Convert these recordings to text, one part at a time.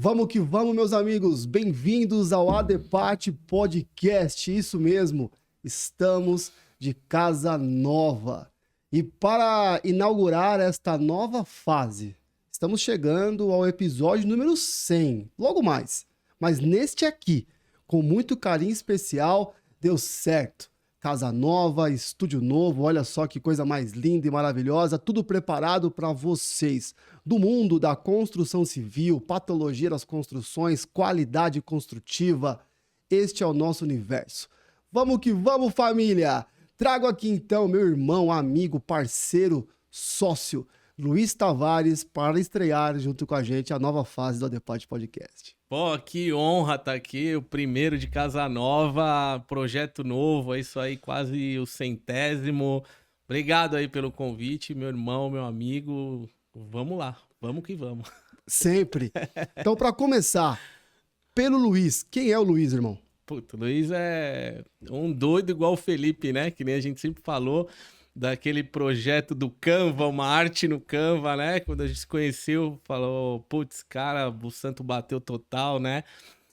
Vamos que vamos, meus amigos. Bem-vindos ao ADPAT Podcast. Isso mesmo, estamos de casa nova. E para inaugurar esta nova fase, estamos chegando ao episódio número 100, logo mais. Mas neste aqui, com muito carinho especial, deu certo. Casa nova, estúdio novo, olha só que coisa mais linda e maravilhosa, tudo preparado para vocês. Do mundo da construção civil, patologia das construções, qualidade construtiva, este é o nosso universo. Vamos que vamos, família! Trago aqui então meu irmão, amigo, parceiro, sócio, Luiz Tavares, para estrear junto com a gente a nova fase do ADPAT Podcast. Pô, que honra estar aqui, o primeiro de Casa Nova, projeto novo, é isso aí, quase o 100º. Obrigado aí pelo convite, meu irmão, meu amigo. Vamos lá, vamos que vamos. Sempre. Então, para começar, pelo Luiz, quem é o Luiz, irmão? Puta, o Luiz é um doido igual o Felipe, né? Que nem a gente sempre falou daquele projeto do Canva, uma arte no Canva, né? Quando a gente se conheceu, falou, putz, cara, o santo bateu total, né?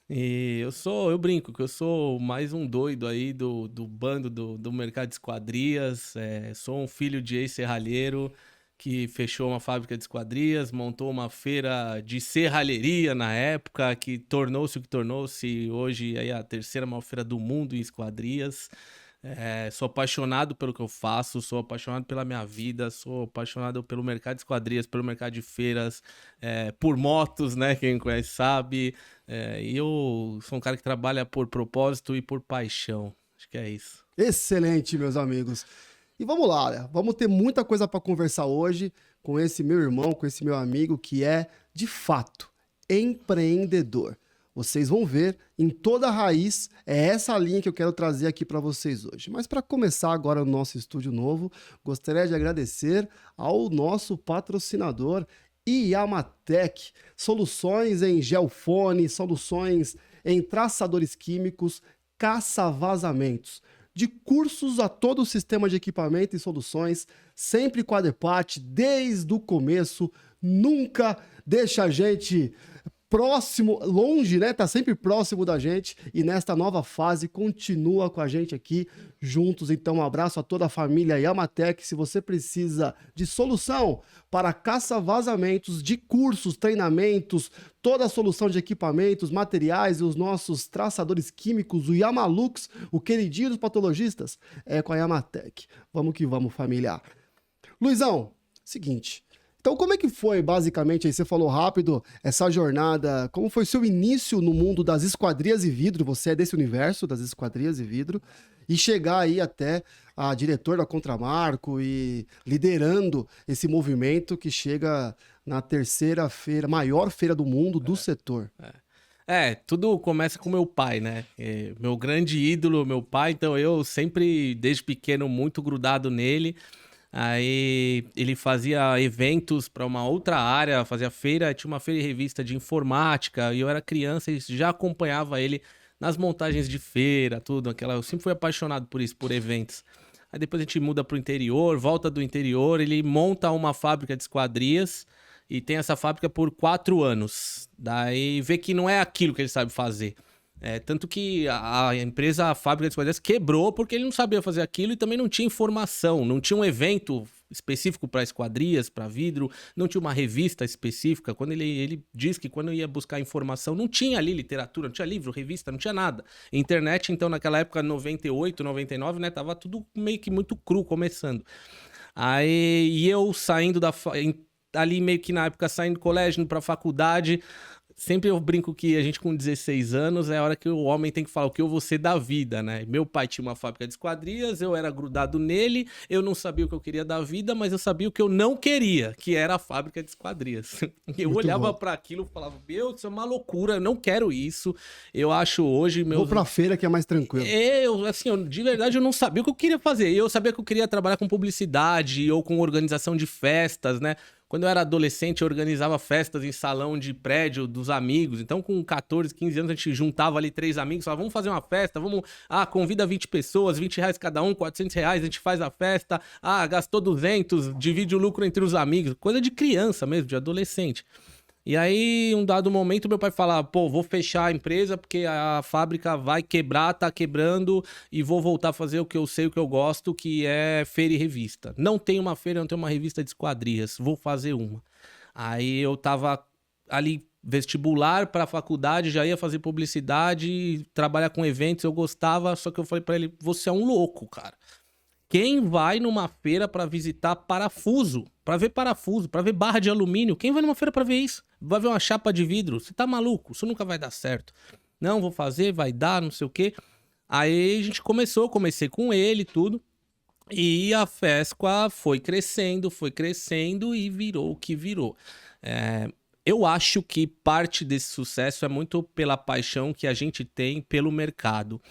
E eu brinco que eu sou mais um doido aí do bando do mercado de esquadrias, sou um filho de ex-serralheiro que fechou uma fábrica de esquadrias, montou uma feira de serralheria na época, que tornou-se o que tornou-se hoje aí a terceira maior feira do mundo em esquadrias. Sou apaixonado pelo que eu faço, sou apaixonado pela minha vida, sou apaixonado pelo mercado de esquadrias, pelo mercado de feiras, por motos, né? Quem me conhece sabe. E eu sou um cara que trabalha por propósito e por paixão. Acho que é isso. Excelente, meus amigos. E vamos lá, né? Vamos ter muita coisa para conversar hoje com esse meu irmão, com esse meu amigo que é, de fato, empreendedor. Vocês vão ver, em toda a raiz, é essa linha que eu quero trazer aqui para vocês hoje. Mas para começar agora o nosso estúdio novo, gostaria de agradecer ao nosso patrocinador, Yamatec, soluções em geofone, soluções em traçadores químicos, caça-vazamentos. De cursos a todo o sistema de equipamento e soluções, sempre com a ADPAT, desde o começo, nunca deixa a gente próximo, longe, né? Tá sempre próximo da gente e nesta nova fase continua com a gente aqui juntos. Então, um abraço a toda a família Yamatec. Se você precisa de solução para caça-vazamentos, de cursos, treinamentos, toda a solução de equipamentos, materiais e os nossos traçadores químicos, o Yamalux, o queridinho dos patologistas, é com a Yamatec. Vamos que vamos, família. Luizão, seguinte. Então, como é que foi, basicamente, aí você falou rápido, essa jornada, como foi seu início no mundo das esquadrias e vidro, você é desse universo das esquadrias e vidro, e chegar aí até a diretor da Contramarco e liderando esse movimento que chega na terceira feira, maior feira do mundo do setor. Tudo começa com meu pai, né? Meu grande ídolo, meu pai, então eu sempre, desde pequeno, muito grudado nele. Aí ele fazia eventos para uma outra área, fazia feira, tinha uma feira e revista de informática, e eu era criança e já acompanhava ele nas montagens de feira, tudo, eu sempre fui apaixonado por isso, por eventos. Aí depois a gente muda pro interior, volta do interior, ele monta uma fábrica de esquadrias e tem essa fábrica por 4 anos. Daí vê que não é aquilo que ele sabe fazer. Tanto que a fábrica de esquadrias quebrou porque ele não sabia fazer aquilo e também não tinha informação, não tinha um evento específico para esquadrias, para vidro, não tinha uma revista específica. Quando ele diz que quando ia buscar informação, não tinha ali literatura, não tinha livro, revista, não tinha nada. Internet, então, naquela época, 98, 99, né, tava tudo meio que muito cru, começando. Aí, e eu saindo ali meio que na época, saindo do colégio, indo pra faculdade. Sempre eu brinco que a gente com 16 anos é a hora que o homem tem que falar o que eu vou ser da vida, né? Meu pai tinha uma fábrica de esquadrias, eu era grudado nele, eu não sabia o que eu queria da vida, mas eu sabia o que eu não queria, que era a fábrica de esquadrias. Eu muito olhava para aquilo e falava, meu, isso é uma loucura, eu não quero isso. Eu acho hoje... Vou pra feira que é mais tranquilo. De verdade, eu não sabia o que eu queria fazer. Eu sabia que eu queria trabalhar com publicidade ou com organização de festas, né? Quando eu era adolescente, eu organizava festas em salão de prédio dos amigos. Então, com 14, 15 anos, a gente juntava ali 3 amigos, falava, vamos fazer uma festa, convida 20 pessoas, R$20 cada um, R$400, a gente faz a festa, gastou 200, divide o lucro entre os amigos. Coisa de criança mesmo, de adolescente. E aí, um dado momento, meu pai fala, pô, vou fechar a empresa porque a fábrica vai quebrar, tá quebrando e vou voltar a fazer o que eu sei, o que eu gosto, que é feira e revista. Não tem uma feira, não tem uma revista de esquadrias, vou fazer uma. Aí eu tava ali, vestibular para faculdade, já ia fazer publicidade, trabalhar com eventos, eu gostava, só que eu falei pra ele, você é um louco, cara. Quem vai numa feira pra visitar parafuso, pra ver parafuso, pra ver barra de alumínio? Quem vai numa feira pra ver isso? Vai ver uma chapa de vidro? Você tá maluco? Isso nunca vai dar certo. Não, vou fazer, vai dar, não sei o quê. Aí a gente comecei com ele e tudo. E a Fesqua foi crescendo e virou o que virou. Eu acho que parte desse sucesso é muito pela paixão que a gente tem pelo mercado.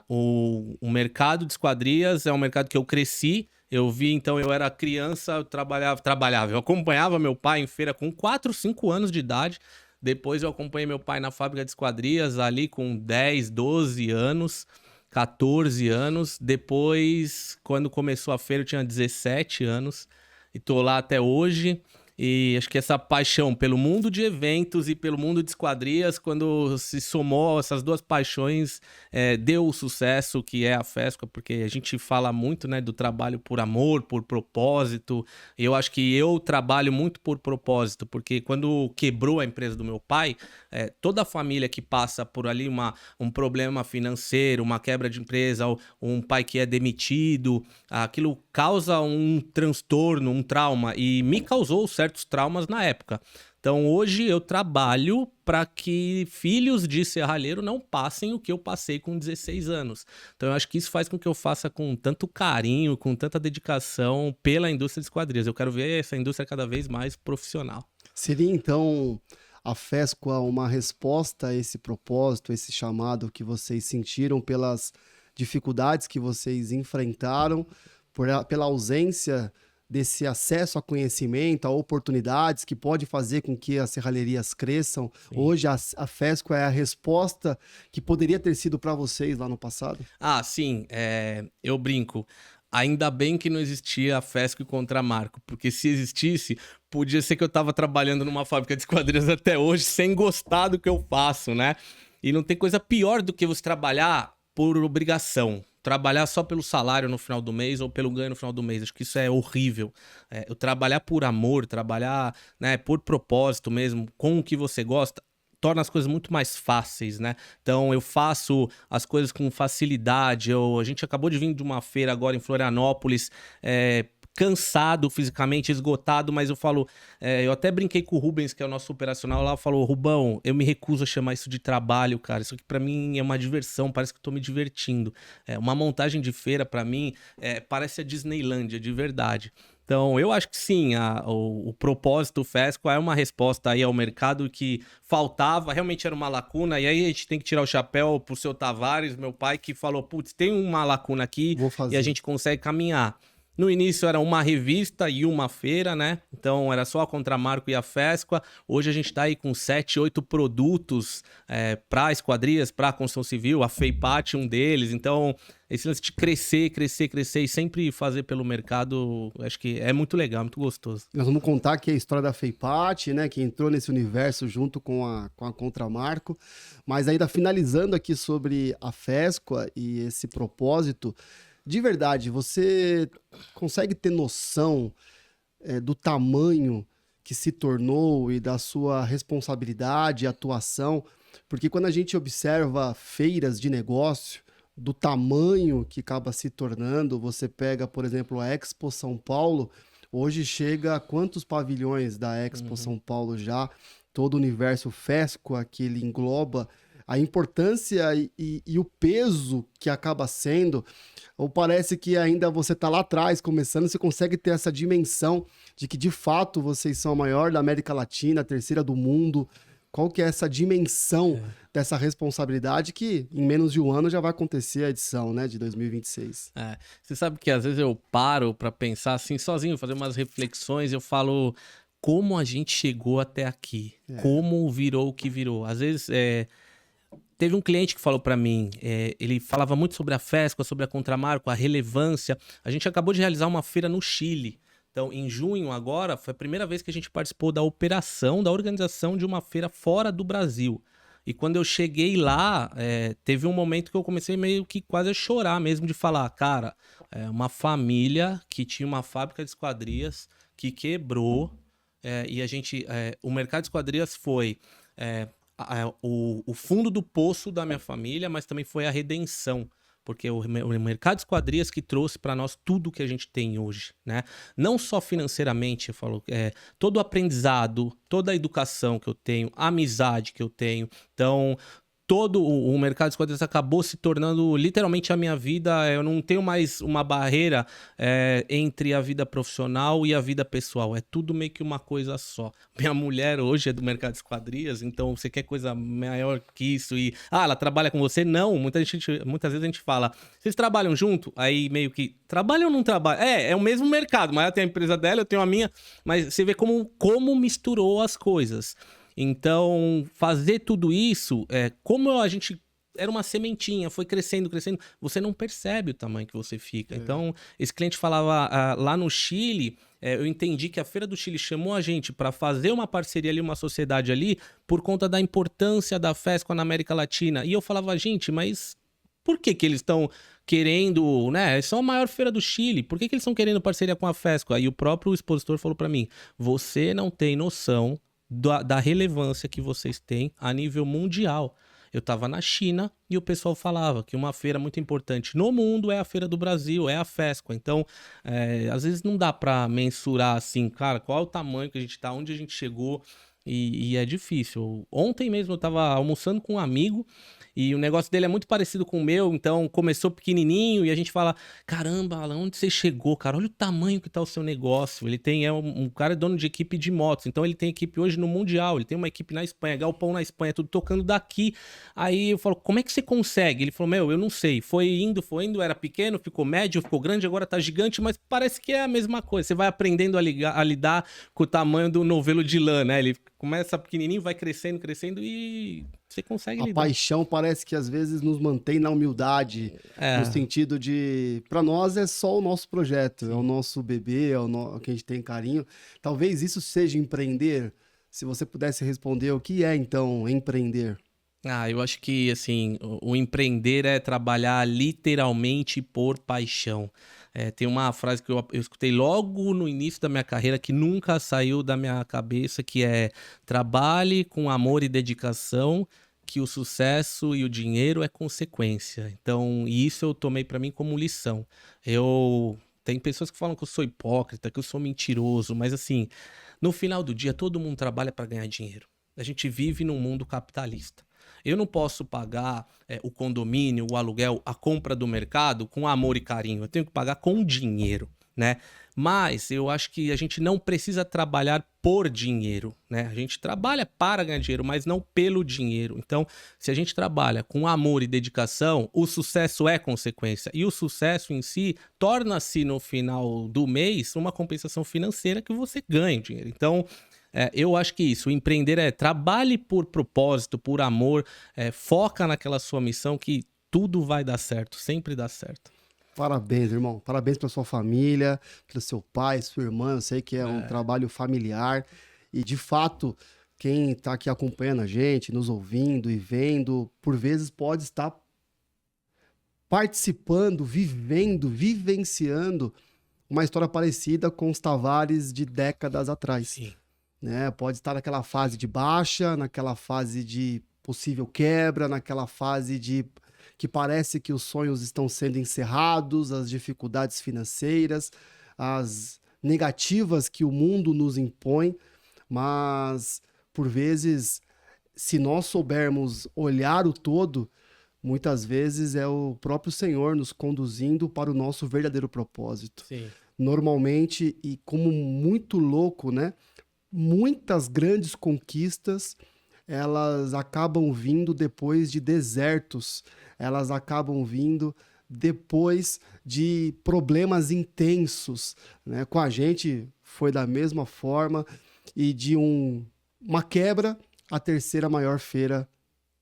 O mercado de esquadrias é um mercado que eu cresci. Eu vi, então, eu era criança, eu trabalhava. Eu acompanhava meu pai em feira com 4, 5 anos de idade. Depois eu acompanhei meu pai na fábrica de esquadrias ali com 10, 12 anos, 14 anos. Depois, quando começou a feira, eu tinha 17 anos e tô lá até hoje. E acho que essa paixão pelo mundo de eventos e pelo mundo de esquadrias, quando se somou essas duas paixões, deu o sucesso que é a Fesqua, porque a gente fala muito, né, do trabalho por amor, por propósito. E eu acho que eu trabalho muito por propósito, porque quando quebrou a empresa do meu pai, toda a família que passa por ali um problema financeiro, uma quebra de empresa, ou um pai que é demitido, aquilo causa um transtorno, um trauma, e me causou certos traumas na época. Então hoje eu trabalho para que filhos de serralheiro não passem o que eu passei com 16 anos. Então eu acho que isso faz com que eu faça com tanto carinho, com tanta dedicação pela indústria de esquadrias. Eu quero ver essa indústria cada vez mais profissional. Seria então a Fesqua uma resposta a esse propósito, a esse chamado que vocês sentiram pelas dificuldades que vocês enfrentaram, pela ausência desse acesso a conhecimento, a oportunidades que pode fazer com que as serralherias cresçam? Sim. Hoje a Fesqua é a resposta que poderia ter sido para vocês lá no passado? Sim, eu brinco. Ainda bem que não existia a Fesqua e Contramarco, porque se existisse, podia ser que eu tava trabalhando numa fábrica de esquadrias até hoje sem gostar do que eu faço, né? E não tem coisa pior do que você trabalhar por obrigação. Trabalhar só pelo salário no final do mês ou pelo ganho no final do mês. Acho que isso é horrível. Eu trabalhar por amor, trabalhar, né, por propósito mesmo, com o que você gosta, torna as coisas muito mais fáceis, né? Então eu faço as coisas com facilidade. A gente acabou de vir de uma feira agora em Florianópolis, cansado fisicamente, esgotado, mas eu falo, eu até brinquei com o Rubens, que é o nosso operacional lá, falou, Rubão, eu me recuso a chamar isso de trabalho, cara, isso aqui pra mim é uma diversão, parece que eu tô me divertindo. Uma montagem de feira pra mim parece a Disneylândia, de verdade. Então, eu acho que sim, o propósito Fesqua é uma resposta aí ao mercado que faltava, realmente era uma lacuna, e aí a gente tem que tirar o chapéu pro seu Tavares, meu pai, que falou, putz, tem uma lacuna aqui e a gente consegue caminhar. No início era uma revista e uma feira, né? Então era só a Contramarco e a Fesqua. Hoje a gente tá aí com 7, 8 produtos para esquadrias, para construção civil. A FEIPAT, um deles. Então, esse lance de crescer e sempre fazer pelo mercado, acho que é muito legal, muito gostoso. Nós vamos contar aqui a história da FEIPAT, né? Que entrou nesse universo junto com a Contramarco. Mas ainda finalizando aqui sobre a Fesqua e esse propósito, de verdade, você consegue ter noção do tamanho que se tornou e da sua responsabilidade e atuação? Porque quando a gente observa feiras de negócio, do tamanho que acaba se tornando, você pega, por exemplo, a Expo São Paulo, hoje chega a quantos pavilhões da Expo São Paulo já? Todo o universo Fesqua que ele engloba, a importância e o peso que acaba sendo, ou parece que ainda você está lá atrás, começando, você consegue ter essa dimensão de que, de fato, vocês são a maior da América Latina, a terceira do mundo. Qual que é essa dimensão dessa responsabilidade que, em menos de um ano, já vai acontecer a edição, né, de 2026? Você sabe que, às vezes, eu paro para pensar assim, sozinho, fazer umas reflexões, eu falo como a gente chegou até aqui, como virou o que virou. Às vezes, teve um cliente que falou para mim, ele falava muito sobre a Fesqua, sobre a Contramarco, a relevância. A gente acabou de realizar uma feira no Chile. Então, em junho agora, foi a primeira vez que a gente participou da operação, da organização de uma feira fora do Brasil. E quando eu cheguei lá, teve um momento que eu comecei meio que quase a chorar mesmo, de falar, cara, uma família que tinha uma fábrica de esquadrias que quebrou, e a gente, o mercado de esquadrias foi o fundo do poço da minha família, mas também foi a redenção. Porque o mercado de esquadrias que trouxe para nós tudo que a gente tem hoje, né? Não só financeiramente, eu falo, todo o aprendizado, toda a educação que eu tenho, a amizade que eu tenho. Então, todo o mercado de esquadrias acabou se tornando literalmente a minha vida. Eu não tenho mais uma barreira entre a vida profissional e a vida pessoal. É tudo meio que uma coisa só. Minha mulher hoje é do mercado de esquadrias, então você quer coisa maior que isso? E, ela trabalha com você? Não. Muitas vezes a gente fala, vocês trabalham junto? Aí meio que, trabalham ou não trabalham? É o mesmo mercado, mas ela tem a empresa dela, eu tenho a minha. Mas você vê como misturou as coisas. Então, fazer tudo isso, como a gente era uma sementinha, foi crescendo, você não percebe o tamanho que você fica. Então, esse cliente falava lá no Chile, eu entendi que a Feira do Chile chamou a gente para fazer uma parceria ali, uma sociedade ali, por conta da importância da FESCO na América Latina. E eu falava, gente, mas por que eles estão querendo, né? Eles são a maior feira do Chile, por que eles estão querendo parceria com a FESCO? Aí o próprio expositor falou para mim, você não tem noção da relevância que vocês têm a nível mundial. Eu estava na China e o pessoal falava que uma feira muito importante no mundo é a Feira do Brasil, é a FESCO. Então, às vezes não dá para mensurar assim, cara, qual é o tamanho que a gente está, onde a gente chegou, e é difícil. Ontem mesmo eu estava almoçando com um amigo e o negócio dele é muito parecido com o meu, então começou pequenininho e a gente fala, caramba, Alan, onde você chegou, cara? Olha o tamanho que tá o seu negócio. Ele tem, um cara dono de equipe de motos, então ele tem equipe hoje no Mundial, ele tem uma equipe na Espanha, galpão na Espanha, tudo tocando daqui. Aí eu falo, como é que você consegue? Ele falou, eu não sei, foi indo, era pequeno, ficou médio, ficou grande, agora tá gigante, mas parece que é a mesma coisa. Você vai aprendendo a lidar com o tamanho do novelo de lã, né? Ele começa pequenininho, vai crescendo e você consegue lidar. A paixão parece que às vezes nos mantém na humildade, no sentido de, para nós é só o nosso projeto, é o nosso bebê, é o que a gente tem carinho. Talvez isso seja empreender. Se você pudesse responder, o que é então empreender? Eu acho que assim, o empreender é trabalhar literalmente por paixão. Tem uma frase que eu escutei logo no início da minha carreira que nunca saiu da minha cabeça, que é trabalhe com amor e dedicação, que o sucesso e o dinheiro é consequência. Então, isso eu tomei para mim como lição. Tem pessoas que falam que eu sou hipócrita, que eu sou mentiroso, mas assim, no final do dia todo mundo trabalha para ganhar dinheiro. A gente vive num mundo capitalista. Eu não posso pagar o condomínio, o aluguel, a compra do mercado com amor e carinho. Eu tenho que pagar com dinheiro, né? Mas eu acho que a gente não precisa trabalhar por dinheiro, né? A gente trabalha para ganhar dinheiro, mas não pelo dinheiro. Então, se a gente trabalha com amor e dedicação, o sucesso é consequência. E o sucesso em si torna-se, no final do mês, uma compensação financeira que você ganha dinheiro. Então, eu acho que isso, empreender trabalhe por propósito, por amor, foca naquela sua missão que tudo vai dar certo, sempre dá certo. Parabéns, irmão. Parabéns para sua família, pelo seu pai, sua irmã. Eu sei que é um trabalho familiar e, de fato, quem está aqui acompanhando a gente, nos ouvindo e vendo, por vezes pode estar participando, vivenciando uma história parecida com os Tavares de décadas atrás. Sim. Né? Pode estar naquela fase de baixa, naquela fase de possível quebra, naquela fase de que parece que os sonhos estão sendo encerrados, as dificuldades financeiras, as negativas que o mundo nos impõe, mas por vezes, se nós soubermos olhar o todo, muitas vezes é o próprio Senhor nos conduzindo para o nosso verdadeiro propósito. Sim. Normalmente, e como muito louco, né? Muitas grandes conquistas, elas acabam vindo depois de desertos, elas acabam vindo depois de problemas intensos, né? Com a gente foi da mesma forma, e de uma quebra, a terceira maior feira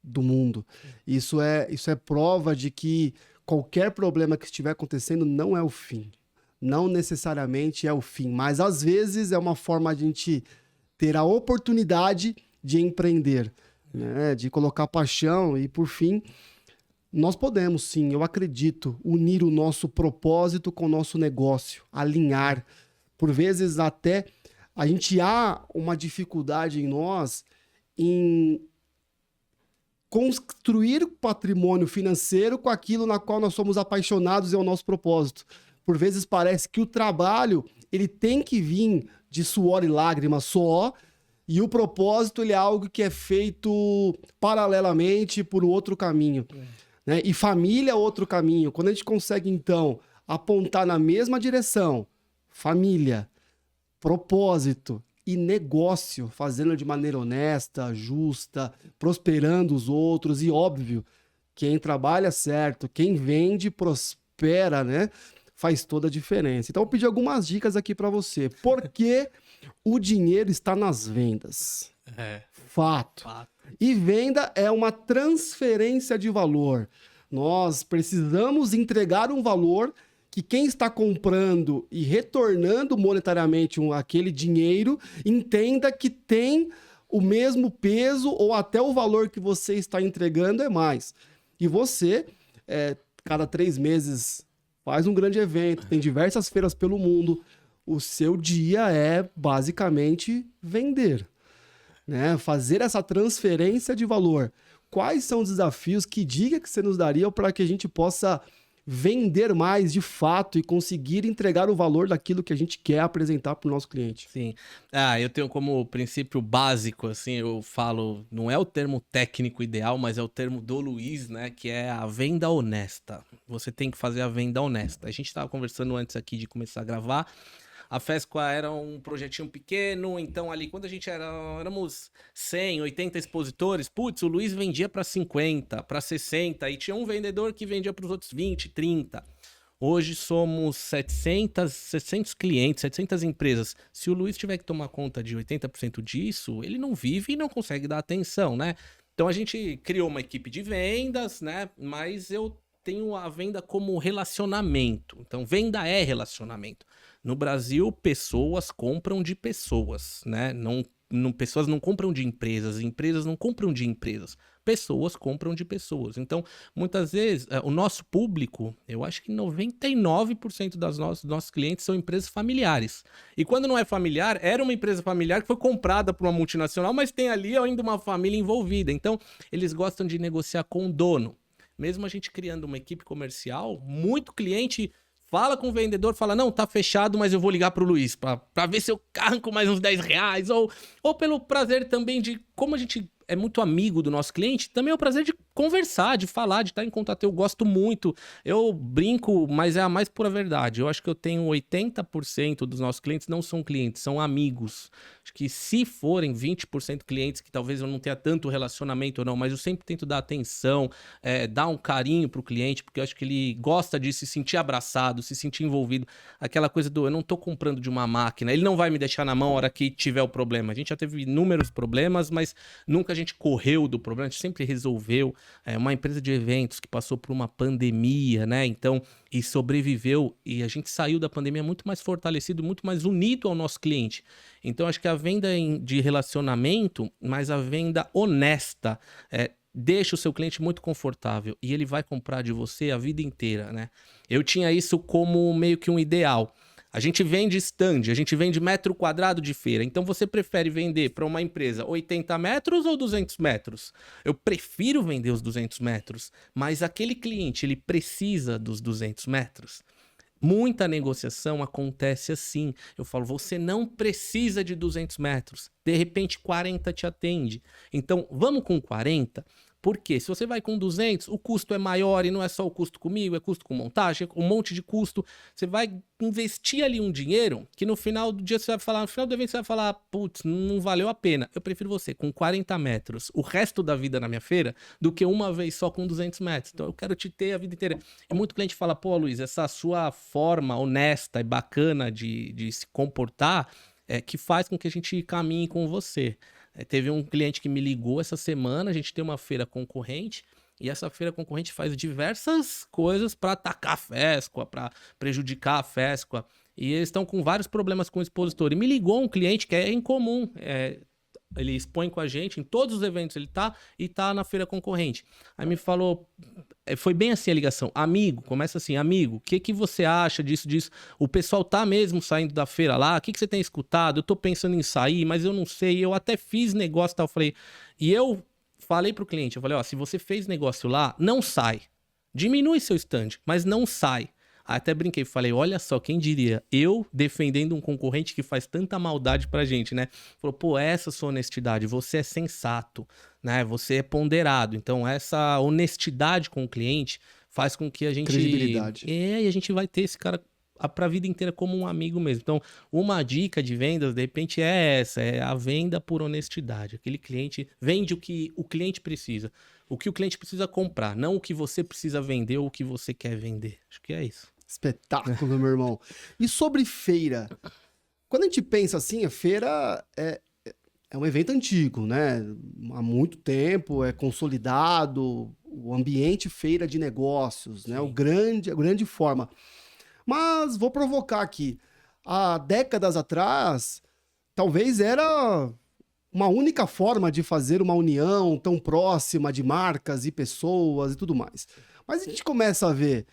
do mundo. Isso é prova de que qualquer problema que estiver acontecendo não é o fim. não necessariamente é o fim, mas às vezes é uma forma de a gente ter a oportunidade de empreender, né? De colocar paixão e, por fim, nós podemos sim, eu acredito, unir o nosso propósito com o nosso negócio, alinhar. Por vezes até a gente há uma dificuldade em nós em construir patrimônio financeiro com aquilo na qual nós somos apaixonados e é o nosso propósito. Por vezes parece que o trabalho ele tem que vir de suor e lágrimas só, e o propósito ele é algo que é feito paralelamente por outro caminho. Né? E família é outro caminho. Quando a gente consegue, então, apontar na mesma direção, família, propósito e negócio, fazendo de maneira honesta, justa, prosperando os outros, e óbvio, quem trabalha certo, quem vende, prospera, né? Faz toda a diferença. Então, eu pedi algumas dicas aqui para você. Por que o dinheiro está nas vendas? Fato. E venda é uma transferência de valor. Nós precisamos entregar um valor que quem está comprando e retornando monetariamente aquele dinheiro entenda que tem o mesmo peso ou até o valor que você está entregando é mais. E você, cada 3 meses, faz um grande evento, tem diversas feiras pelo mundo. O seu dia é basicamente vender, né? Fazer essa transferência de valor. Quais são os desafios? Que dica que você nos daria para que a gente possa vender mais de fato e conseguir entregar o valor daquilo que a gente quer apresentar para o nosso cliente? Sim. Eu tenho como princípio básico, assim, eu falo, não é o termo técnico ideal, mas é o termo do Luiz, né, que é a venda honesta. Você tem que fazer a venda honesta. A gente estava conversando antes aqui de começar a gravar. A Fesqua era um projetinho pequeno, então ali quando a gente éramos 100, 80 expositores, putz, o Luiz vendia para 50, para 60 e tinha um vendedor que vendia para os outros 20, 30. Hoje somos 700 clientes, 700 empresas. Se o Luiz tiver que tomar conta de 80% disso, ele não vive e não consegue dar atenção, né? Então a gente criou uma equipe de vendas, né? Mas eu tenho a venda como relacionamento. Então venda é relacionamento. No Brasil, pessoas compram de pessoas, né? Pessoas não compram de empresas, empresas não compram de empresas. Pessoas compram de pessoas. Então, muitas vezes, o nosso público, eu acho que 99% dos nossos clientes são empresas familiares. E quando não é familiar, era uma empresa familiar que foi comprada por uma multinacional, mas tem ali ainda uma família envolvida. Então, eles gostam de negociar com o dono. Mesmo a gente criando uma equipe comercial, muito cliente fala com o vendedor, fala, não, tá fechado, mas eu vou ligar pro Luiz pra ver se eu arranco mais uns 10 reais. Ou pelo prazer também de, como a gente é muito amigo do nosso cliente, também é o prazer de conversar, de falar, de estar em contato. Eu gosto muito, eu brinco, mas é a mais pura verdade. Eu acho que eu tenho 80% dos nossos clientes não são clientes, são amigos. Acho que se forem 20% clientes, que talvez eu não tenha tanto relacionamento ou não, mas eu sempre tento dar atenção, dar um carinho pro cliente, porque eu acho que ele gosta de se sentir abraçado, se sentir envolvido. Aquela coisa do, eu não tô comprando de uma máquina, ele não vai me deixar na mão a hora que tiver o problema. A gente já teve inúmeros problemas, mas nunca a gente correu do problema, a gente sempre resolveu. Uma empresa de eventos que passou por uma pandemia, né? Então, e sobreviveu, e a gente saiu da pandemia muito mais fortalecido, muito mais unido ao nosso cliente. Então, acho que a venda de relacionamento, mas a venda honesta, deixa o seu cliente muito confortável e ele vai comprar de você a vida inteira, né? Eu tinha isso como meio que um ideal. A gente vende stand, a gente vende metro quadrado de feira. Então você prefere vender para uma empresa 80 metros ou 200 metros? Eu prefiro vender os 200 metros, mas aquele cliente, ele precisa dos 200 metros. Muita negociação acontece assim. Eu falo, você não precisa de 200 metros. De repente 40 te atende. Então vamos com 40? Porque se você vai com 200, o custo é maior e não é só o custo comigo, é custo com montagem, um monte de custo. Você vai investir ali um dinheiro que no final do dia você vai falar, no final do evento você vai falar, putz, não valeu a pena. Eu prefiro você com 40 metros o resto da vida na minha feira do que uma vez só com 200 metros. Então eu quero te ter a vida inteira. E muito cliente fala, pô, Luiz, essa sua forma honesta e bacana de se comportar que faz com que a gente caminhe com você. Teve um cliente que me ligou essa semana, a gente tem uma feira concorrente E essa feira concorrente faz diversas coisas para atacar a Fesqua, para prejudicar a Fesqua. E eles estão com vários problemas com o expositor. E me ligou um cliente que é incomum, ele expõe com a gente, em todos os eventos ele tá, e tá na feira concorrente. Aí me falou, foi bem assim a ligação, amigo, começa assim, amigo, o que você acha disso? O pessoal tá mesmo saindo da feira lá, o que você tem escutado? Eu tô pensando em sair, mas eu não sei, eu até fiz negócio e tal, e eu falei pro cliente, eu falei, ó, se você fez negócio lá, não sai, diminui seu stand, mas não sai. Até brinquei, falei, olha só, quem diria, eu defendendo um concorrente que faz tanta maldade pra gente, né? Falou, pô, essa é a sua honestidade, você é sensato, né? Você é ponderado. Então, essa honestidade com o cliente faz com que a gente... Credibilidade. E a gente vai ter esse cara pra vida inteira como um amigo mesmo. Então, uma dica de vendas, de repente, é essa, é a venda por honestidade. Aquele cliente vende o que o cliente precisa. O que o cliente precisa comprar, não o que você precisa vender ou o que você quer vender. Acho que é isso. Espetáculo, meu irmão. E sobre feira? Quando a gente pensa assim, a feira é um evento antigo, né? Há muito tempo, é consolidado, o ambiente feira de negócios, né? A grande forma. Mas vou provocar aqui. Há décadas atrás, talvez era uma única forma de fazer uma união tão próxima de marcas e pessoas e tudo mais. Mas a gente começa a ver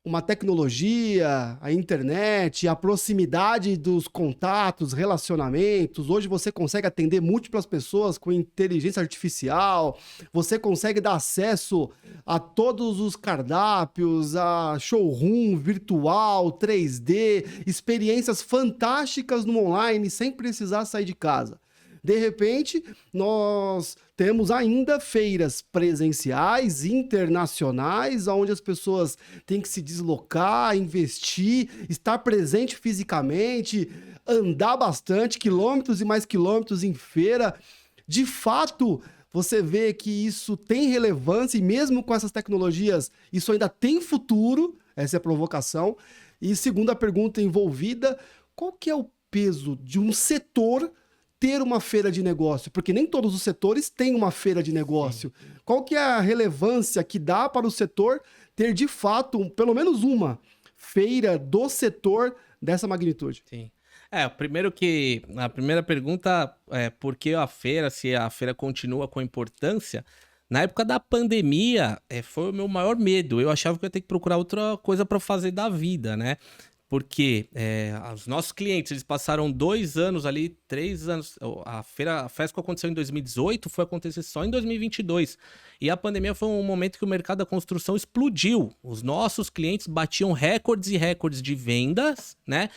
uma tecnologia, a internet, a proximidade dos contatos, relacionamentos. Hoje você consegue atender múltiplas pessoas com inteligência artificial, você consegue dar acesso a todos os cardápios, a showroom virtual, 3D, experiências fantásticas no online sem precisar sair de casa. De repente, nós temos ainda feiras presenciais, internacionais, onde as pessoas têm que se deslocar, investir, estar presente fisicamente, andar bastante, quilômetros e mais quilômetros em feira. De fato, você vê que isso tem relevância e mesmo com essas tecnologias, isso ainda tem futuro, essa é a provocação. E segunda pergunta envolvida, qual que é o peso de um setor ter uma feira de negócio? Porque nem todos os setores têm uma feira de negócio. Sim. Qual que é a relevância que dá para o setor ter, de fato, pelo menos uma feira do setor dessa magnitude? Sim. Primeiro que a primeira pergunta é por que a feira, se a feira continua com importância. Na época da pandemia, foi o meu maior medo. Eu achava que eu ia ter que procurar outra coisa para fazer da vida, né? Porque os nossos clientes, eles passaram 2 anos ali, 3 anos. A Fesqua aconteceu em 2018, foi acontecer só em 2022. E a pandemia foi um momento que o mercado da construção explodiu. Os nossos clientes batiam recordes e recordes de vendas, né?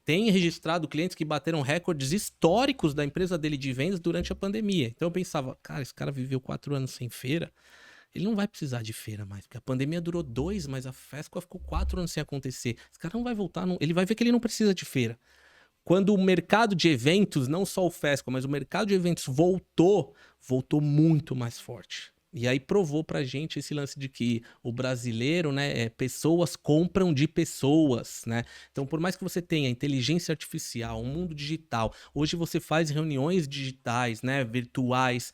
Tem registrado clientes que bateram recordes históricos da empresa dele de vendas durante a pandemia. Então eu pensava, cara, esse cara viveu 4 anos sem feira. Ele não vai precisar de feira mais, porque a pandemia durou 2, mas a Fesqua ficou 4 anos sem acontecer. Esse cara não vai voltar, ele vai ver que ele não precisa de feira. Quando o mercado de eventos, não só o Fesqua, mas o mercado de eventos voltou muito mais forte. E aí provou pra gente esse lance de que o brasileiro, né, pessoas compram de pessoas, né? Então, por mais que você tenha inteligência artificial, um mundo digital, hoje você faz reuniões digitais, né, virtuais,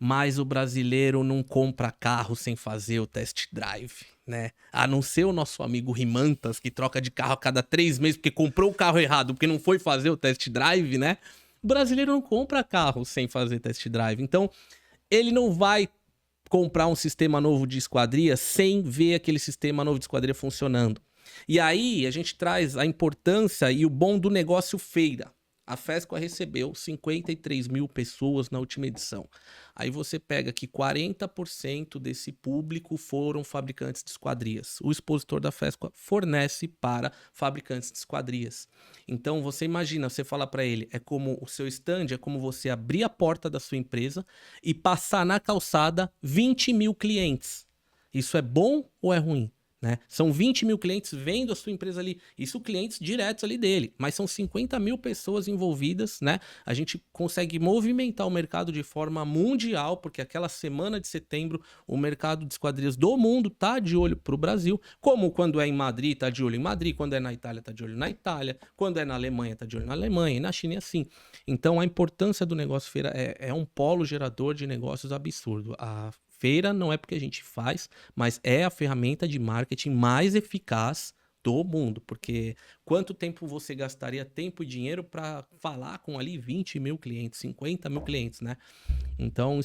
mas o brasileiro não compra carro sem fazer o test drive, né? A não ser o nosso amigo Rimantas, que troca de carro a cada 3 meses porque comprou o carro errado, porque não foi fazer o test drive, né? O brasileiro não compra carro sem fazer test drive. Então, ele não vai comprar um sistema novo de esquadria sem ver aquele sistema novo de esquadria funcionando. E aí, a gente traz a importância e o bom do negócio feira. A Fesqua recebeu 53 mil pessoas na última edição. Aí você pega que 40% desse público foram fabricantes de esquadrias. O expositor da Fesqua fornece para fabricantes de esquadrias. Então você imagina, você fala para ele, é como o seu stand, é como você abrir a porta da sua empresa e passar na calçada 20 mil clientes. Isso é bom ou é ruim? Né? São 20 mil clientes vendo a sua empresa ali, isso clientes diretos ali dele, mas são 50 mil pessoas envolvidas, né? A gente consegue movimentar o mercado de forma mundial, porque aquela semana de setembro o mercado de esquadrias do mundo tá de olho pro Brasil, como quando é em Madrid tá de olho em Madrid, quando é na Itália tá de olho na Itália, quando é na Alemanha tá de olho na Alemanha, e na China é assim. Então a importância do negócio feira é um polo gerador de negócios absurdo. A feira não é porque a gente faz, mas é a ferramenta de marketing mais eficaz do mundo, porque quanto tempo você gastaria tempo e dinheiro para falar com ali 20 mil clientes, 50 mil clientes, né? Então,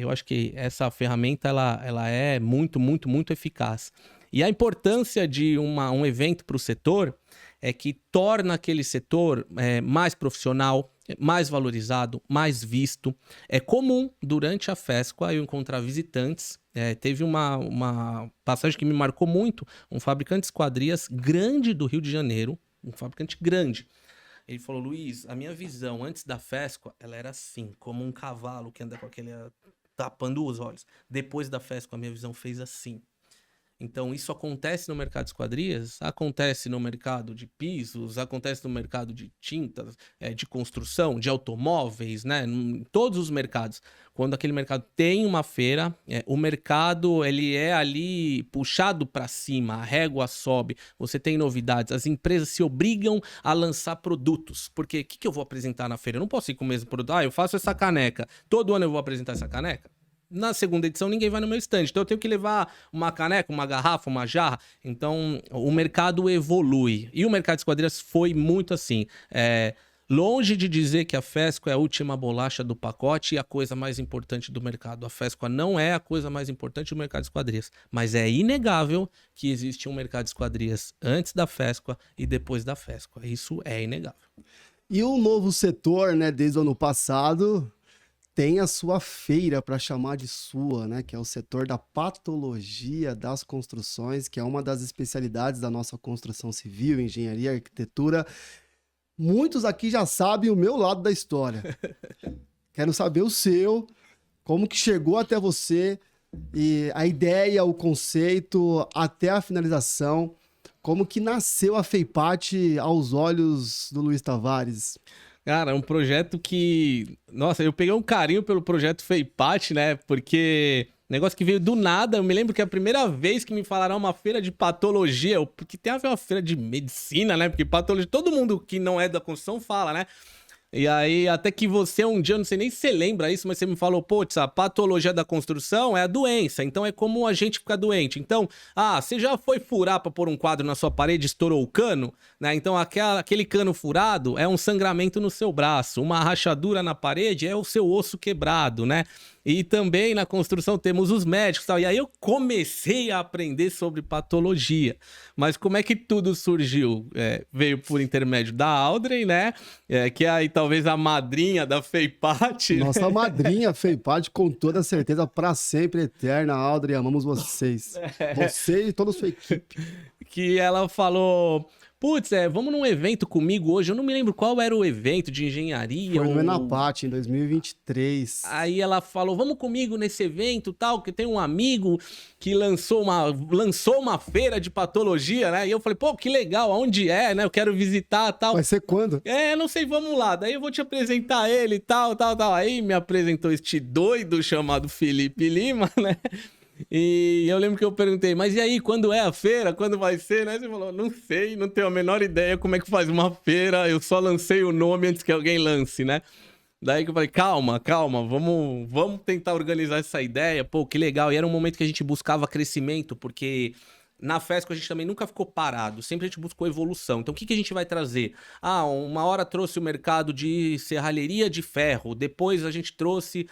eu acho que essa ferramenta, ela é muito, muito, muito eficaz. E a importância de um evento para o setor é que torna aquele setor mais profissional, mais valorizado, mais visto. É comum, durante a FESCA, eu encontrar visitantes. Teve uma passagem que me marcou muito, um fabricante de esquadrias grande do Rio de Janeiro, um fabricante grande. Ele falou, Luiz, a minha visão antes da FESCA, ela era assim, como um cavalo que anda com aquele tapando os olhos. Depois da FESCA, a minha visão fez assim. Então, isso acontece no mercado de esquadrias, acontece no mercado de pisos, acontece no mercado de tintas, de construção, de automóveis, né? Em todos os mercados. Quando aquele mercado tem uma feira, o mercado ele é ali puxado para cima, a régua sobe, você tem novidades, as empresas se obrigam a lançar produtos. Porque o que eu vou apresentar na feira? Eu não posso ir com o mesmo produto. Eu faço essa caneca, todo ano eu vou apresentar essa caneca? Na segunda edição, ninguém vai no meu stand. Então, eu tenho que levar uma caneca, uma garrafa, uma jarra. Então, o mercado evolui. E o mercado de esquadrias foi muito assim. Longe de dizer que a FESCO é a última bolacha do pacote e a coisa mais importante do mercado. A FESCO não é a coisa mais importante do mercado de esquadrias. Mas é inegável que existe um mercado de esquadrias antes da FESCO e depois da FESCO. Isso é inegável. E o novo setor, né, desde o ano passado, tem a sua feira para chamar de sua, né? Que é o setor da patologia das construções, que é uma das especialidades da nossa construção civil, engenharia, arquitetura. Muitos aqui já sabem o meu lado da história. Quero saber o seu, como que chegou até você, e a ideia, o conceito, até a finalização. Como que nasceu a FEIPAT aos olhos do Luiz Tavares? Cara, é um projeto que... Nossa, eu peguei um carinho pelo projeto FEIPAT, né? Porque negócio que veio do nada. Eu me lembro que a primeira vez que me falaram uma feira de patologia, porque tem a ver uma feira de medicina, né? Porque patologia, todo mundo que não é da construção fala, né? E aí, até que você um dia, não sei nem se você lembra isso, mas você me falou, putz, a patologia da construção é a doença, então é como a gente fica doente. Então, você já foi furar pra pôr um quadro na sua parede, estourou o cano, né? Então, aquele cano furado é um sangramento no seu braço, uma rachadura na parede é o seu osso quebrado, né? E também na construção temos os médicos e tal. E aí eu comecei a aprender sobre patologia. Mas como é que tudo surgiu? Veio por intermédio da Audrey, né? Que é aí talvez a madrinha da FEIPAT. Nossa madrinha FEIPAT, com toda certeza, para sempre eterna. Audrey, amamos vocês. Você e toda a sua equipe. Que ela falou... Putz, vamos num evento comigo hoje. Eu não me lembro qual era o evento de engenharia. Foi no Enapat, em 2023. Aí ela falou, vamos comigo nesse evento tal, que tem um amigo que lançou uma feira de patologia, né? E eu falei, pô, que legal, aonde é, né? Eu quero visitar tal. Vai ser quando? Não sei, vamos lá. Daí eu vou te apresentar ele tal. Aí me apresentou este doido chamado Felipe Lima, né? E eu lembro que eu perguntei, mas e aí, quando é a feira? Quando vai ser, né? Você falou, não sei, não tenho a menor ideia como é que faz uma feira, eu só lancei o nome antes que alguém lance, né? Daí que eu falei, calma, vamos tentar organizar essa ideia, pô, que legal. E era um momento que a gente buscava crescimento, porque... Na FESCO a gente também nunca ficou parado, sempre a gente buscou evolução. Então o que a gente vai trazer? Uma hora trouxe o mercado de serralheria de ferro, depois a gente trouxe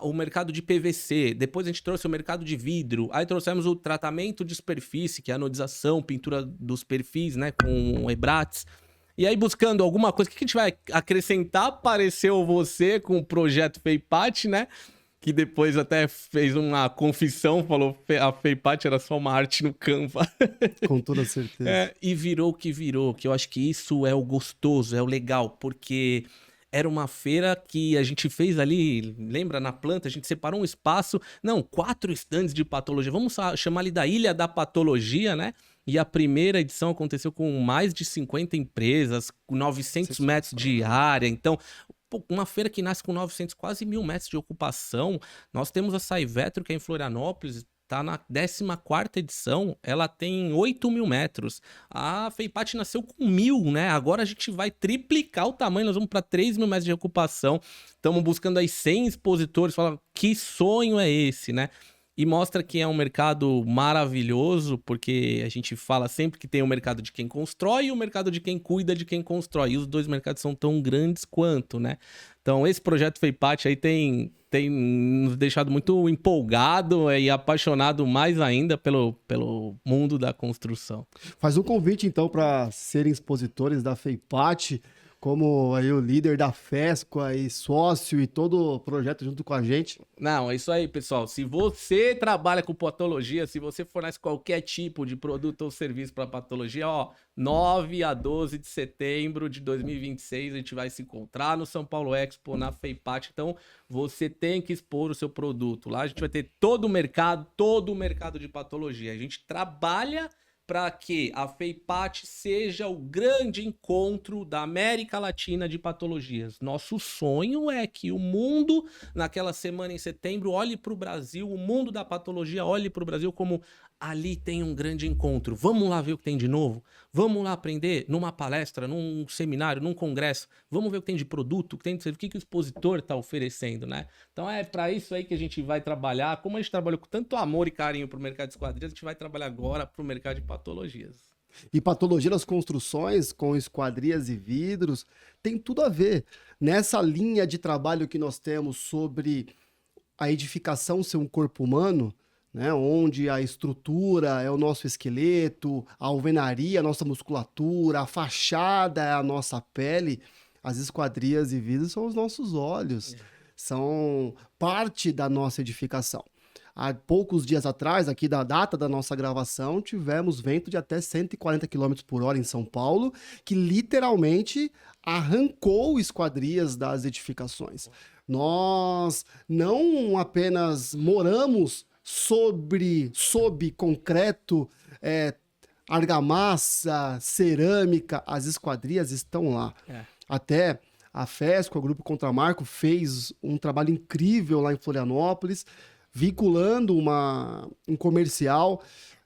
o mercado de PVC, depois a gente trouxe o mercado de vidro, aí trouxemos o tratamento de superfície, que é a anodização, pintura dos perfis, né, com Ebrates. E aí buscando alguma coisa, o que a gente vai acrescentar? Apareceu você com o projeto FEIPAT, né? Que depois até fez uma confissão, falou a FEIPAT era só uma arte no Canva. Com toda certeza. E virou o que virou, que eu acho que isso é o gostoso, é o legal, porque era uma feira que a gente fez ali, lembra, na planta, a gente separou um espaço, 4 stands de patologia, vamos chamar ali da Ilha da Patologia, né? E a primeira edição aconteceu com mais de 50 empresas, com 900 metros de área, então... Uma feira que nasce com 900, quase 1.000 metros de ocupação. Nós temos a Saivetro, que é em Florianópolis, está na 14ª edição, ela tem 8.000 metros. A FEIPAT nasceu com 1.000, né? Agora a gente vai triplicar o tamanho, nós vamos para 3.000 metros de ocupação. Estamos buscando aí 100 expositores. Fala, que sonho é esse, né? e mostra que é um mercado maravilhoso, porque a gente fala sempre que tem o mercado de quem constrói e o mercado de quem cuida de quem constrói. E os dois mercados são tão grandes quanto, né? Então, esse projeto FEIPAT aí tem nos deixado muito empolgado e apaixonado mais ainda pelo mundo da construção. Faz um convite, então, para serem expositores da FEIPAT, como aí o líder da FESCO e sócio e todo o projeto junto com a gente. Não, é isso aí, pessoal. Se você trabalha com patologia, se você fornece qualquer tipo de produto ou serviço para patologia, ó, 9 a 12 de setembro de 2026 a gente vai se encontrar no São Paulo Expo, na FEIPAT. Então, você tem que expor o seu produto. Lá a gente vai ter todo o mercado de patologia. A gente trabalha para que a FEIPAT seja o grande encontro da América Latina de patologias. Nosso sonho é que o mundo, naquela semana em setembro, olhe para o Brasil, o mundo da patologia olhe para o Brasil como ali tem um grande encontro. Vamos lá ver o que tem de novo? Vamos lá aprender numa palestra, num seminário, num congresso? Vamos ver o que tem de produto, o que o expositor está oferecendo, né? Então é para isso aí que a gente vai trabalhar. Como a gente trabalhou com tanto amor e carinho para o mercado de esquadrias, a gente vai trabalhar agora para o mercado de patologias. E patologia das construções, com esquadrias e vidros, tem tudo a ver. Nessa linha de trabalho que nós temos sobre a edificação ser um corpo humano, né, onde a estrutura é o nosso esqueleto, a alvenaria é a nossa musculatura, a fachada é a nossa pele, as esquadrias e vidros são os nossos olhos, são parte da nossa edificação. Há poucos dias atrás, aqui da data da nossa gravação, tivemos vento de até 140 km por hora em São Paulo, que literalmente arrancou esquadrias das edificações. Nós não apenas moramos sob concreto, argamassa, cerâmica, as esquadrias estão lá. Até a FESCO, o Grupo Contramarco, fez um trabalho incrível lá em Florianópolis, vinculando um comercial,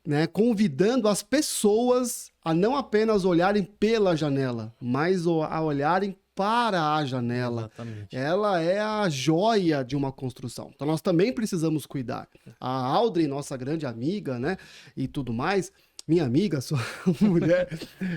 né, convidando as pessoas a não apenas olharem pela janela, mas a olharem para a janela. Exatamente. Ela é a joia de uma construção. Então nós também precisamos cuidar. A Audrey, nossa grande amiga, né, e tudo mais, minha amiga, sua mulher,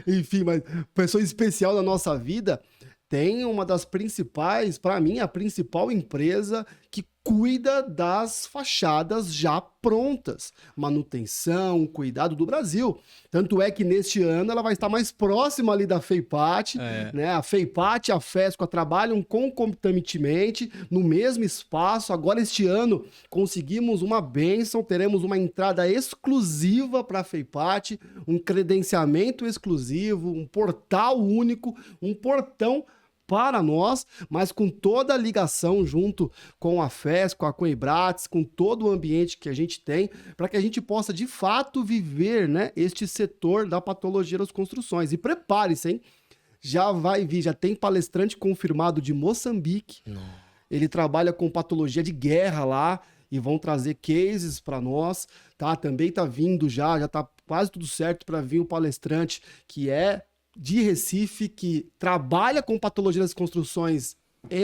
enfim, mas pessoa especial da nossa vida, tem uma das principais, para mim, a principal empresa que cuida das fachadas já prontas. Manutenção, cuidado do Brasil. Tanto é que neste ano ela vai estar mais próxima ali da FEIPAT, né? A FEIPAT e a FESCO trabalham concomitantemente no mesmo espaço. Agora, este ano, conseguimos uma bênção, teremos uma entrada exclusiva para a FEIPAT, um credenciamento exclusivo, um portal único, um portão para nós, mas com toda a ligação junto com a FESCO, a Coibrates, com todo o ambiente que a gente tem, para que a gente possa de fato viver, né, este setor da patologia das construções. E prepare-se, hein? Já vai vir, já tem palestrante confirmado de Moçambique. Ele trabalha com patologia de guerra lá e vão trazer cases para nós, tá? Também tá vindo já tá quase tudo certo para vir o palestrante que é de Recife, que trabalha com patologia das construções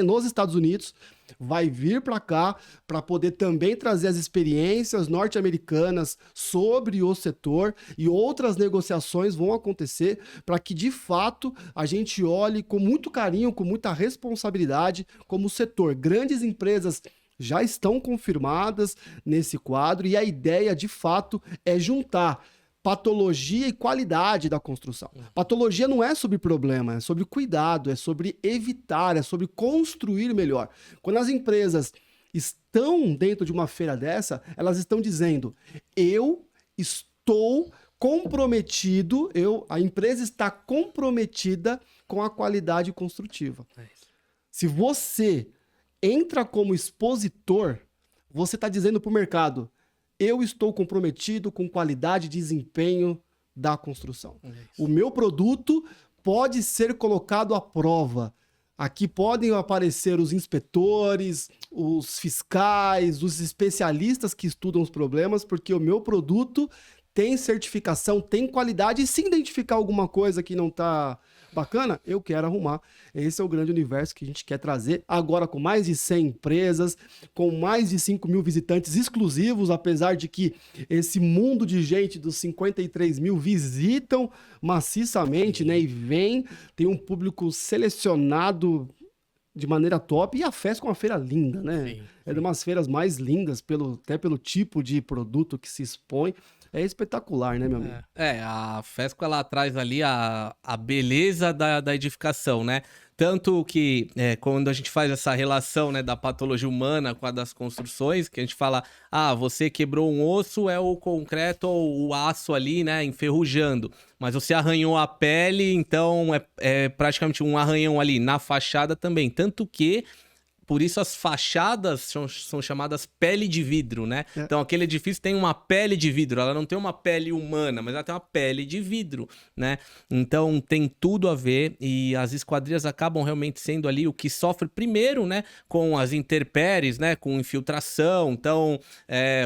nos Estados Unidos, vai vir para cá para poder também trazer as experiências norte-americanas sobre o setor, e outras negociações vão acontecer para que, de fato, a gente olhe com muito carinho, com muita responsabilidade como setor. Grandes empresas já estão confirmadas nesse quadro e a ideia, de fato, é juntar patologia e qualidade da construção. Patologia não é sobre problema, é sobre cuidado, é sobre evitar, é sobre construir melhor. Quando as empresas estão dentro de uma feira dessa, elas estão dizendo: eu estou comprometido, a empresa está comprometida com a qualidade construtiva. Se você entra como expositor, você está dizendo para o mercado: eu estou comprometido com qualidade e desempenho da construção. O meu produto pode ser colocado à prova. Aqui podem aparecer os inspetores, os fiscais, os especialistas que estudam os problemas, porque o meu produto tem certificação, tem qualidade, e se identificar alguma coisa que não tá bacana, eu quero arrumar. Esse é o grande universo que a gente quer trazer, agora com mais de 100 empresas, com mais de 5 mil visitantes exclusivos, apesar de que esse mundo de gente dos 53 mil visitam maciçamente, né, e vem, tem um público selecionado de maneira top, e a FESCO é uma feira linda, né? Sim, É de umas feiras mais lindas, até pelo tipo de produto que se expõe. É espetacular, né, meu amigo? A FESCO ela traz ali a beleza da edificação, né? Tanto que quando a gente faz essa relação, né, da patologia humana com a das construções, que a gente fala, você quebrou um osso, é o concreto ou o aço ali, né, enferrujando. Mas você arranhou a pele, então é praticamente um arranhão ali na fachada também. Tanto que por isso as fachadas são chamadas pele de vidro, né? Então aquele edifício tem uma pele de vidro, ela não tem uma pele humana, mas ela tem uma pele de vidro, né? Então tem tudo a ver, e as esquadrias acabam realmente sendo ali o que sofre primeiro, né? Com as intempéries, né? Com infiltração, então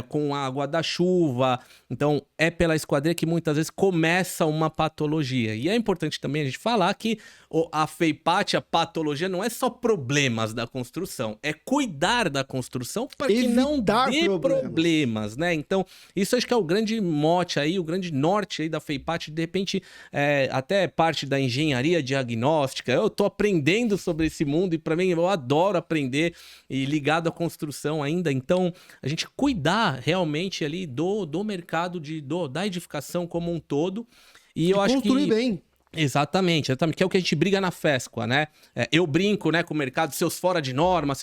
com a água da chuva. Então é pela esquadria que muitas vezes começa uma patologia. E é importante também a gente falar que a FEIPAT, a patologia, não é só problemas da construção, é cuidar da construção para que não dê problemas, né? Então, isso acho que é o grande mote aí, o grande norte aí da FEIPAT, de repente, até parte da engenharia diagnóstica. Eu tô aprendendo sobre esse mundo e para mim eu adoro aprender, e ligado à construção ainda. Então, a gente cuidar realmente ali do mercado da edificação como um todo. E eu acho que construir bem. Exatamente, que é o que a gente briga na FESCO, né? Eu brinco, né, com o mercado, seus fora de norma.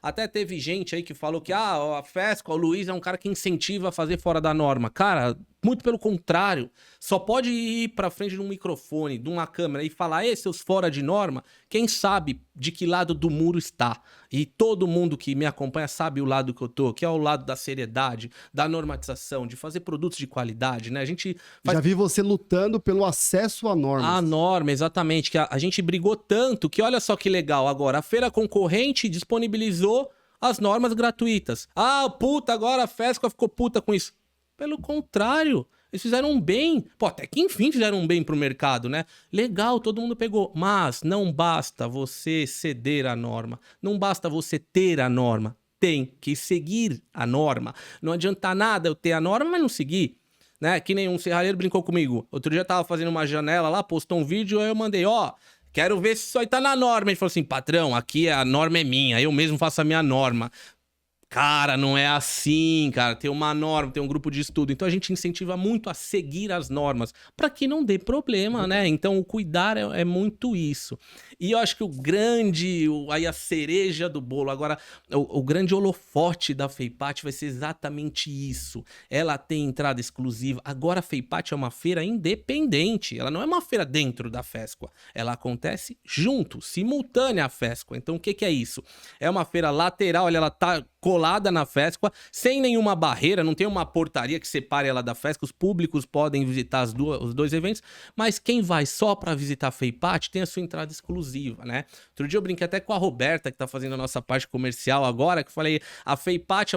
Até teve gente aí que falou que a FESCO, o Luiz é um cara que incentiva a fazer fora da norma. Cara, muito pelo contrário, só pode ir pra frente de um microfone, de uma câmera e falar, seus fora de norma, quem sabe de que lado do muro está. E todo mundo que me acompanha sabe o lado que eu tô, que é o lado da seriedade, da normatização, de fazer produtos de qualidade, né? A gente Já vi você lutando pelo acesso à norma. A norma, exatamente, que a gente brigou tanto que olha só que legal agora, a feira concorrente disponibilizou as normas gratuitas. Agora a FESCO ficou puta com isso. Pelo contrário, eles fizeram um bem. Até que enfim fizeram um bem pro mercado, né? Legal, todo mundo pegou. Mas não basta você ceder a norma. Não basta você ter a norma. Tem que seguir a norma. Não adianta nada eu ter a norma, mas não seguir. Né? Que nem um serralheiro brincou comigo. Outro dia eu tava fazendo uma janela lá, postou um vídeo, aí eu mandei, quero ver se isso aí tá na norma. Ele falou assim, patrão, aqui a norma é minha, eu mesmo faço a minha norma. Cara, não é assim, cara. Tem uma norma, tem um grupo de estudo. Então a gente incentiva muito a seguir as normas para que não dê problema, né? Então o cuidar é muito isso. E eu acho que a cereja do bolo, agora o grande holofote da FEIPAT vai ser exatamente isso. Ela tem entrada exclusiva. Agora a FEIPAT é uma feira independente. Ela não é uma feira dentro da FESCO. Ela acontece junto, simultânea à FESCO. Então o que é isso? É uma feira lateral, ela tá colada na FESCO, sem nenhuma barreira, não tem uma portaria que separe ela da FESCO, os públicos podem visitar os dois eventos, mas quem vai só para visitar a FEIPAT tem a sua entrada exclusiva, né? Outro dia eu brinquei até com a Roberta, que tá fazendo a nossa parte comercial agora, que eu falei, a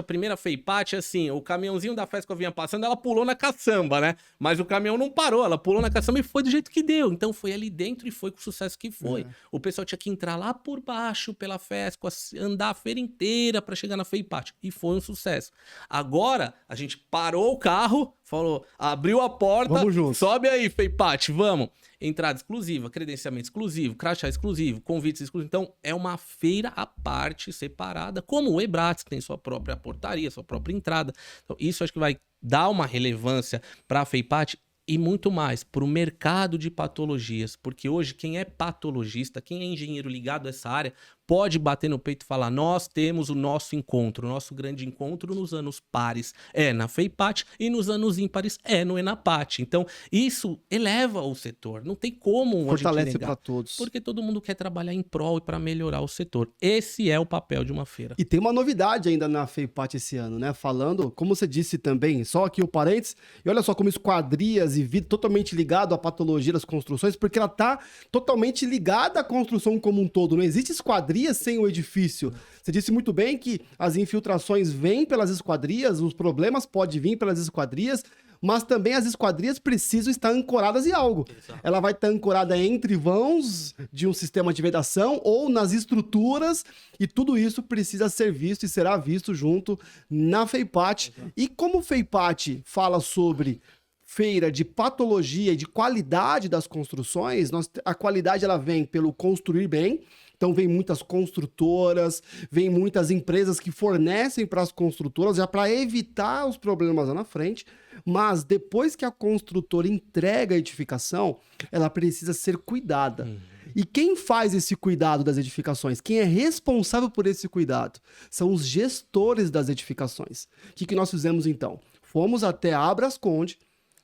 primeira FEIPAT, assim, o caminhãozinho da FESCO vinha passando, ela pulou na caçamba, né? Mas o caminhão não parou, ela pulou na caçamba e foi do jeito que deu, então foi ali dentro e foi com o sucesso que foi. O pessoal tinha que entrar lá por baixo, pela FESCO, andar a feira inteira para chegar na FEIPAT. E foi um sucesso. Agora, a gente parou o carro, falou, abriu a porta, sobe aí, FEIPAT, vamos. Entrada exclusiva, credenciamento exclusivo, crachá exclusivo, convites exclusivos. Então, é uma feira à parte, separada, como o EBRATS, que tem sua própria portaria, sua própria entrada. Então, isso acho que vai dar uma relevância para a FEIPAT e muito mais para o mercado de patologias, porque hoje quem é patologista, quem é engenheiro ligado a essa área, pode bater no peito e falar, nós temos o nosso encontro, o nosso grande encontro nos anos pares é na FEIPAT e nos anos ímpares é no ENAPAT. Então, isso eleva o setor, não tem como fortalece para todos. Porque todo mundo quer trabalhar em prol e para melhorar o setor. Esse é o papel de uma feira. E tem uma novidade ainda na FEIPAT esse ano, né? Falando, como você disse também, só aqui o parênteses, e olha só como esquadrias e vidro totalmente ligado à patologia das construções, porque ela tá totalmente ligada à construção como um todo. Não existe esquadria sem o edifício. Você disse muito bem que as infiltrações vêm pelas esquadrias, os problemas podem vir pelas esquadrias, mas também as esquadrias precisam estar ancoradas em algo. Exato. Ela vai estar ancorada entre vãos de um sistema de vedação ou nas estruturas, e tudo isso precisa ser visto e será visto junto na FEIPAT. E como o FEIPAT fala sobre feira de patologia e de qualidade das construções, a qualidade ela vem pelo construir bem. Então vem muitas construtoras, vem muitas empresas que fornecem para as construtoras já para evitar os problemas lá na frente, mas depois que a construtora entrega a edificação, ela precisa ser cuidada. E quem faz esse cuidado das edificações? Quem é responsável por esse cuidado? São os gestores das edificações. O que nós fizemos então? Fomos até a Abrasconde,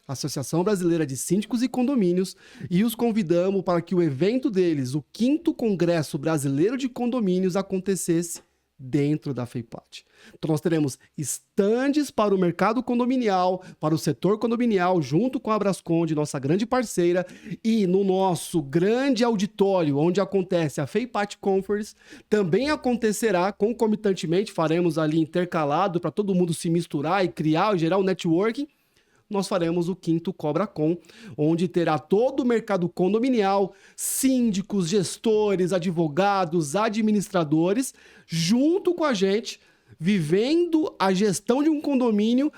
Associação Brasileira de Síndicos e Condomínios, e os convidamos para que o evento deles, o 5º Congresso Brasileiro de Condomínios, acontecesse dentro da FEIPAT. Então nós teremos estandes para o mercado condominial, para o setor condominial, junto com a Abrasconde, nossa grande parceira, e no nosso grande auditório, onde acontece a FEIPAT Conference, também acontecerá concomitantemente, faremos ali intercalado para todo mundo se misturar e criar e gerar um networking. Nós faremos o 5º CobraCon, onde terá todo o mercado condominial, síndicos, gestores, advogados, administradores, junto com a gente, vivendo a gestão de um condomínio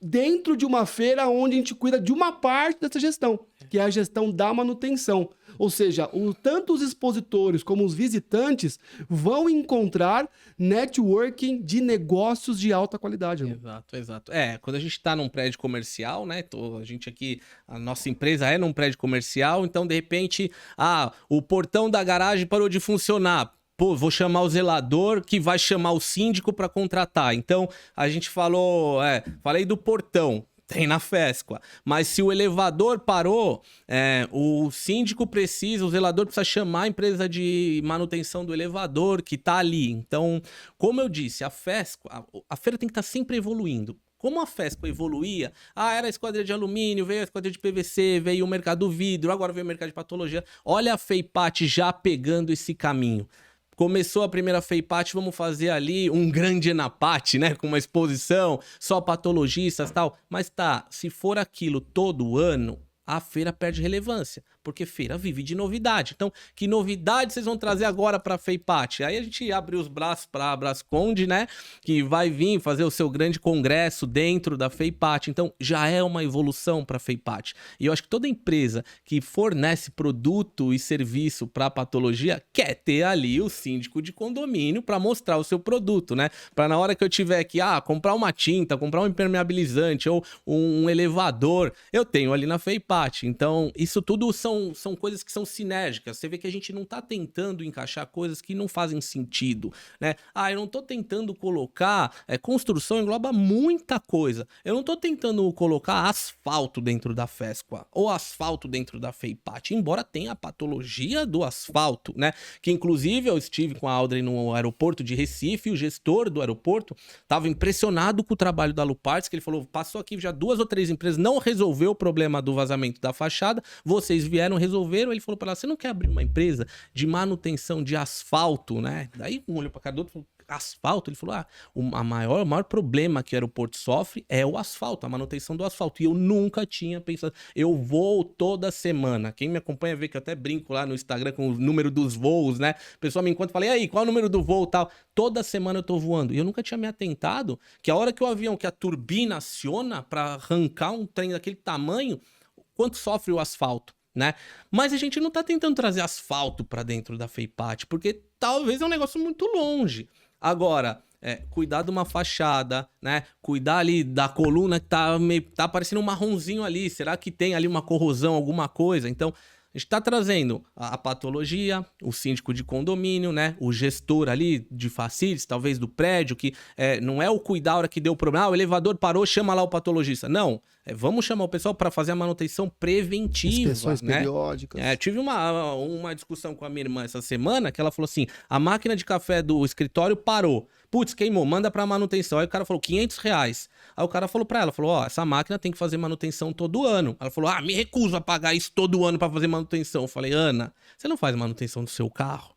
dentro de uma feira onde a gente cuida de uma parte dessa gestão, que é a gestão da manutenção. Ou seja, tanto os expositores como os visitantes vão encontrar networking de negócios de alta qualidade. Né? Exato, exato. Quando a gente está num prédio comercial, né? A gente aqui, a nossa empresa é num prédio comercial, então de repente, o portão da garagem parou de funcionar. Pô, vou chamar o zelador que vai chamar o síndico para contratar. Então, a gente falei do portão. Tem na FESQUA. Mas se o elevador parou, o síndico precisa, o zelador precisa chamar a empresa de manutenção do elevador que tá ali. Então, como eu disse, a FESQUA, a feira tem que estar sempre evoluindo. Como a FESQUA evoluía, era a esquadria de alumínio, veio a esquadria de PVC, veio o mercado do vidro, agora veio o mercado de patologia. Olha a FEIPAT já pegando esse caminho. Começou a primeira FEIPAT, vamos fazer ali um grande ENAPAT, né? Com uma exposição, só patologistas e tal. Mas se for aquilo todo ano, a feira perde relevância, porque feira vive de novidade. Então, que novidade vocês vão trazer agora para a FEIPAT? Aí a gente abre os braços para a Abrasconde, né? Que vai vir fazer o seu grande congresso dentro da FEIPAT. Então, já é uma evolução para a FEIPAT. E eu acho que toda empresa que fornece produto e serviço para patologia quer ter ali o síndico de condomínio para mostrar o seu produto, né? Para na hora que eu tiver que comprar uma tinta, comprar um impermeabilizante ou um elevador, eu tenho ali na FEIPAT. Então, isso tudo são coisas que são sinérgicas. Você vê que a gente não tá tentando encaixar coisas que não fazem sentido, né? Eu não tô tentando colocar... construção engloba muita coisa. Eu não tô tentando colocar asfalto dentro da FESQUA ou asfalto dentro da FEIPAT, embora tenha a patologia do asfalto, né? Que, inclusive, eu estive com a Audrey no aeroporto de Recife, e o gestor do aeroporto estava impressionado com o trabalho da Luparts, que ele falou, passou aqui já 2 ou 3 empresas, não resolveu o problema do vazamento da fachada, vocês vieram, resolveram. Ele falou para ela, você não quer abrir uma empresa de manutenção de asfalto, né? Daí um olhou para cada outro e falou, asfalto? Ele falou, o maior problema que o aeroporto sofre é o asfalto, a manutenção do asfalto. E eu nunca tinha pensado, eu vou toda semana. Quem me acompanha vê que eu até brinco lá no Instagram com o número dos voos, né? O pessoal me encontra e fala, e aí, qual é o número do voo e tal? Toda semana eu tô voando. E eu nunca tinha me atentado que a hora que o avião, que a turbina aciona para arrancar um trem daquele tamanho, quanto sofre o asfalto, né? Mas a gente não tá tentando trazer asfalto para dentro da FEIPAT, porque talvez é um negócio muito longe. Agora, cuidar de uma fachada, né? Cuidar ali da coluna que tá parecendo um marronzinho ali. Será que tem ali uma corrosão, alguma coisa? Então, a gente tá trazendo a patologia, o síndico de condomínio, né? O gestor ali de facilities, talvez do prédio, que não é o cuidar a hora que deu o problema. O elevador parou, chama lá o patologista. Não, vamos chamar o pessoal para fazer a manutenção preventiva. Inspeções, né? Periódicas. Tive uma discussão com a minha irmã essa semana, que ela falou assim, a máquina de café do escritório parou. Putz, queimou, manda pra manutenção. Aí o cara falou, R$500. Aí o cara falou pra ela, essa máquina tem que fazer manutenção todo ano. Ela falou, me recuso a pagar isso todo ano pra fazer manutenção. Eu falei, Ana, você não faz manutenção do seu carro?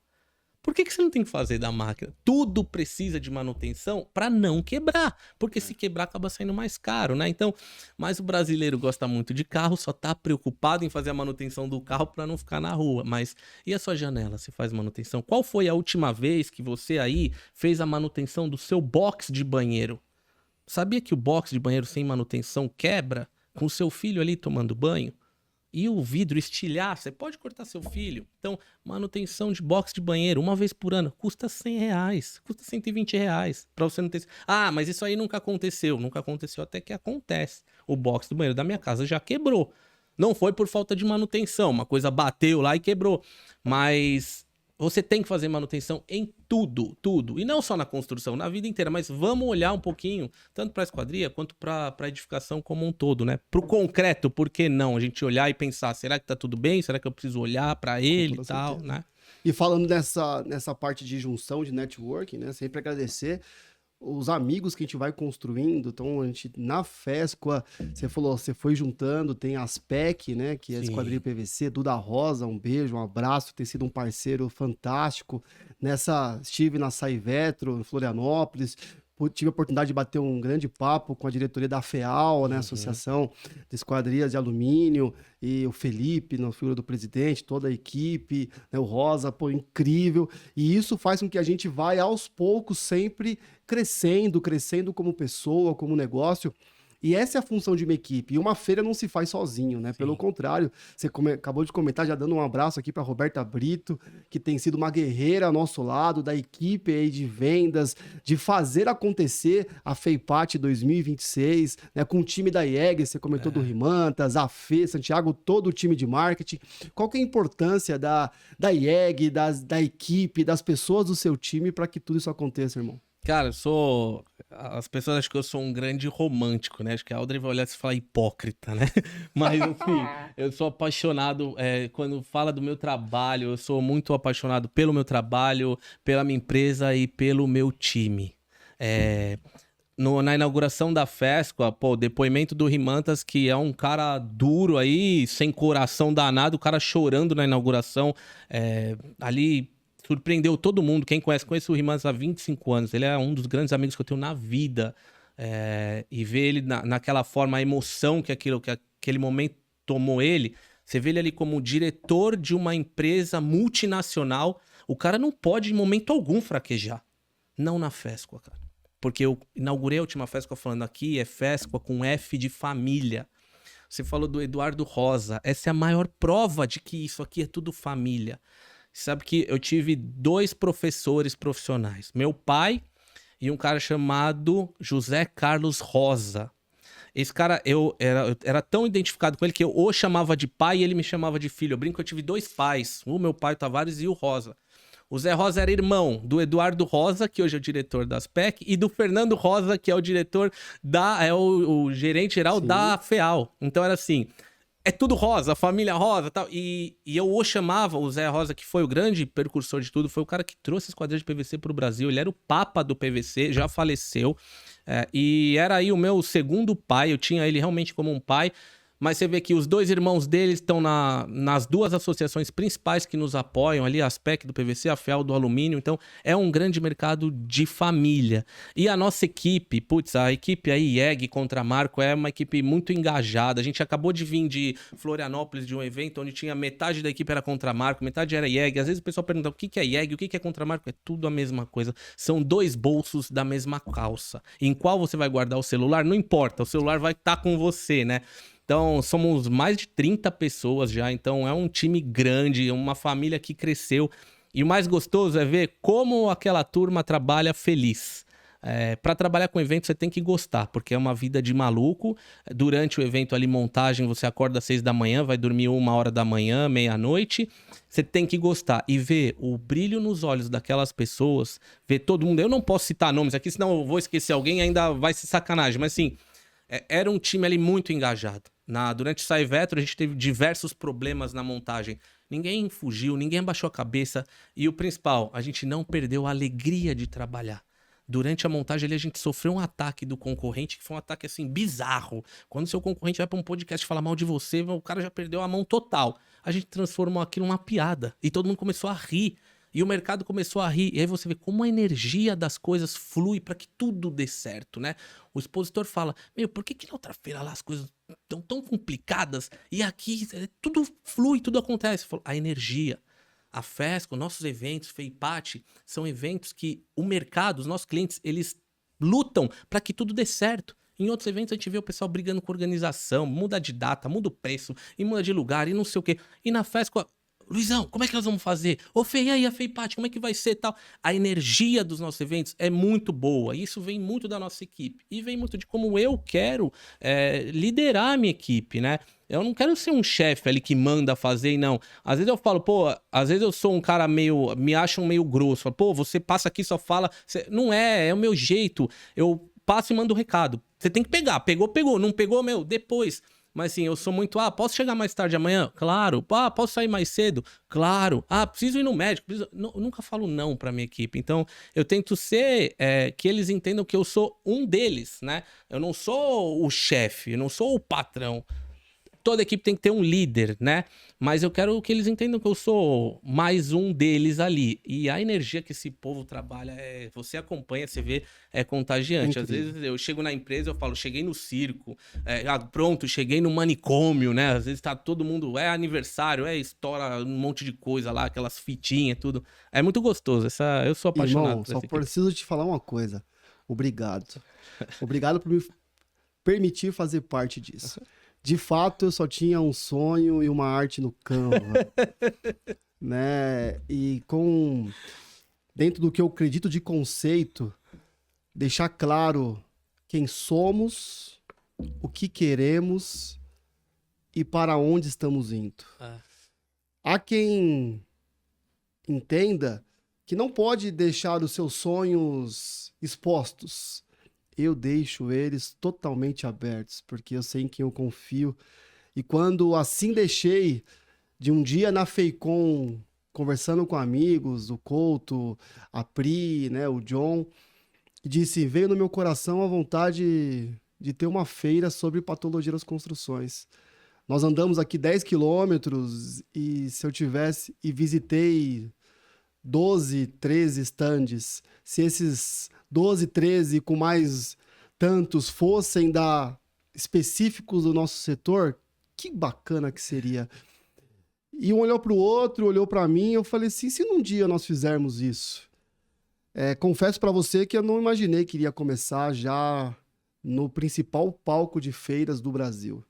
Por que você não tem que fazer da máquina? Tudo precisa de manutenção para não quebrar, porque se quebrar acaba saindo mais caro, né? Então, mas o brasileiro gosta muito de carro, só tá preocupado em fazer a manutenção do carro para não ficar na rua. Mas e a sua janela? Você faz manutenção? Qual foi a última vez que você aí fez a manutenção do seu box de banheiro? Sabia que o box de banheiro sem manutenção quebra com o seu filho ali tomando banho? E o vidro estilhar, você pode cortar seu filho. Então, manutenção de box de banheiro, uma vez por ano, custa R$100, custa R$120. Pra você não ter... Ah, mas isso aí nunca aconteceu. Nunca aconteceu, até que acontece. O box do banheiro da minha casa já quebrou. Não foi por falta de manutenção, uma coisa bateu lá e quebrou. Mas você tem que fazer manutenção em tudo, tudo. E não só na construção, na vida inteira. Mas vamos olhar um pouquinho, tanto para a esquadria quanto para a edificação como um todo, né? Para o concreto, por que não? A gente olhar e pensar, será que tá tudo bem? Será que eu preciso olhar para ele e tal, né? E falando nessa parte de junção, de networking, né? Sempre agradecer os amigos que a gente vai construindo. Então, a gente, na FESCOA, você falou, você foi juntando, tem a SPEC, né, que é a Esquadrilha PVC, Duda Rosa, um beijo, um abraço, tem sido um parceiro fantástico. Estive na Saivetro, em Florianópolis, tive a oportunidade de bater um grande papo com a diretoria da FEAL, né, Associação de Esquadrias de Alumínio, e o Felipe, na figura do presidente, toda a equipe, né, o Rosa, pô, incrível. E isso faz com que a gente vai, aos poucos, sempre crescendo como pessoa, como negócio. E essa é a função de uma equipe. E uma feira não se faz sozinho, né? Sim. Pelo contrário, você acabou de comentar, já dando um abraço aqui para Roberta Brito, que tem sido uma guerreira ao nosso lado, da equipe aí de vendas, de fazer acontecer a FEIPAT 2026, né? Com o time da IEG, você comentou do Rimantas, a Fê, Santiago, todo o time de marketing. Qual que é a importância da IEG, da equipe, das pessoas do seu time para que tudo isso aconteça, irmão? Cara, as pessoas acham que eu sou um grande romântico, né? Acho que a Audrey vai olhar e falar hipócrita, né? Mas, assim, eu sou apaixonado, quando fala do meu trabalho, eu sou muito apaixonado pelo meu trabalho, pela minha empresa e pelo meu time. Na inauguração da FESCOA, pô, depoimento do Rimantas, que é um cara duro aí, sem coração danado, o cara chorando na inauguração, ali... surpreendeu todo mundo. Quem conhece o Rimantas há 25 anos. Ele é um dos grandes amigos que eu tenho na vida. E ver ele naquela forma, a emoção que aquele momento tomou ele. Você vê ele ali como diretor de uma empresa multinacional. O cara não pode, em momento algum, fraquejar. Não na FESCOA, cara. Porque eu inaugurei a última FESCOA falando aqui, é FESCOA com F de família. Você falou do Eduardo Rosa. Essa é a maior prova de que isso aqui é tudo família. Sabe que eu tive 2 professores profissionais. Meu pai e um cara chamado José Carlos Rosa. Esse cara, eu era tão identificado com ele que eu o chamava de pai e ele me chamava de filho. Eu brinco que eu tive 2 pais. O meu pai, o Tavares, e o Rosa. O Zé Rosa era irmão do Eduardo Rosa, que hoje é o diretor da SPEC, e do Fernando Rosa, que é o diretor o gerente geral da FEAL. Então era assim... É tudo rosa, família rosa e tal. E eu o chamava, o Zé Rosa, que foi o grande precursor de tudo, foi o cara que trouxe as quadrilhas de PVC pro Brasil. Ele era o papa do PVC, já faleceu. E era aí o meu segundo pai, eu tinha ele realmente como um pai. Mas você vê que os 2 irmãos dele estão nas 2 associações principais que nos apoiam ali, a SPEC do PVC, a FEAL do alumínio. Então, é um grande mercado de família. E a nossa equipe, a equipe aí, IEG contra Marco, é uma equipe muito engajada. A gente acabou de vir de Florianópolis, de um evento onde tinha metade da equipe era contra Marco, metade era IEG. Às vezes o pessoal pergunta o que é IEG, o que é contra Marco. É tudo a mesma coisa. São 2 bolsos da mesma calça. Em qual você vai guardar o celular? Não importa, o celular vai estar com você, né? Então, somos mais de 30 pessoas já, então é um time grande, uma família que cresceu. E o mais gostoso é ver como aquela turma trabalha feliz. Para trabalhar com evento você tem que gostar, porque é uma vida de maluco. Durante o evento ali, montagem, você acorda às 6 da manhã, vai dormir 1h da manhã, meia-noite. Você tem que gostar e ver o brilho nos olhos daquelas pessoas, ver todo mundo. Eu não posso citar nomes aqui, senão eu vou esquecer alguém e ainda vai ser sacanagem, mas assim... Era um time ali muito engajado. Durante o Saivetro, a gente teve diversos problemas na montagem. Ninguém fugiu, ninguém abaixou a cabeça. E o principal, a gente não perdeu a alegria de trabalhar. Durante a montagem ali, a gente sofreu um ataque do concorrente, que foi um ataque, assim, bizarro. Quando o seu concorrente vai para um podcast falar mal de você, o cara já perdeu a mão total. A gente transformou aquilo numa piada. E todo mundo começou a rir. E o mercado começou a rir. E aí você vê como a energia das coisas flui para que tudo dê certo, né? O expositor fala, por que na outra feira lá as coisas estão tão complicadas e aqui tudo flui, tudo acontece? Falo, a energia. A FESCO, nossos eventos, FEIPAT, são eventos que o mercado, os nossos clientes, eles lutam para que tudo dê certo. Em outros eventos a gente vê o pessoal brigando com organização, muda de data, muda o preço, e muda de lugar, e não sei o quê. E na FESCO, Luizão, como é que nós vamos fazer? Ô, Fê, e aí a FEIPAT, como é que vai ser tal? A energia dos nossos eventos é muito boa. E isso vem muito da nossa equipe. E vem muito de como eu quero liderar a minha equipe, né? Eu não quero ser um chefe ali que manda fazer e não. Às vezes eu falo, pô, às vezes eu sou um cara meio... Me acham meio grosso. Falo, pô, você passa aqui e só fala... Não é o meu jeito. Eu passo e mando o recado. Você tem que pegar. Pegou, pegou. Não pegou, depois... Mas assim, eu sou muito, posso chegar mais tarde amanhã? Claro. Posso sair mais cedo? Claro. Preciso ir no médico? Não, eu nunca falo não pra minha equipe. Então, eu tento ser, que eles entendam que eu sou um deles, né? Eu não sou o chefe, eu não sou o patrão. Toda equipe tem que ter um líder, né? Mas eu quero que eles entendam que eu sou mais um deles ali. E a energia que esse povo trabalha, você acompanha, você vê, é contagiante. Às vezes eu chego na empresa, eu falo, cheguei no circo, pronto, cheguei no manicômio, né? Às vezes tá todo mundo, aniversário, estoura um monte de coisa lá, aquelas fitinhas, tudo. É muito gostoso, eu sou apaixonado Irmão, por só essa preciso te falar uma coisa. Obrigado. Obrigado por me permitir fazer parte disso. De fato, eu só tinha um sonho e uma arte no Canva, né? E dentro do que eu acredito de conceito, deixar claro quem somos, o que queremos e para onde estamos indo. Há quem entenda que não pode deixar os seus sonhos expostos. Eu deixo eles totalmente abertos, porque eu sei em quem eu confio. E quando assim deixei, de um dia na FEICOM, conversando com amigos, o Couto, a Pri, né, o John, e disse, veio no meu coração a vontade de ter uma feira sobre patologia das construções. Nós andamos aqui 10 quilômetros e se eu tivesse, e visitei 12, 13 stands, se esses 12, 13 com mais tantos fossem específicos do nosso setor, que bacana que seria. E um olhou para o outro, olhou para mim, eu falei assim, se num dia nós fizermos isso? Confesso para você que eu não imaginei que iria começar já no principal palco de feiras do Brasil.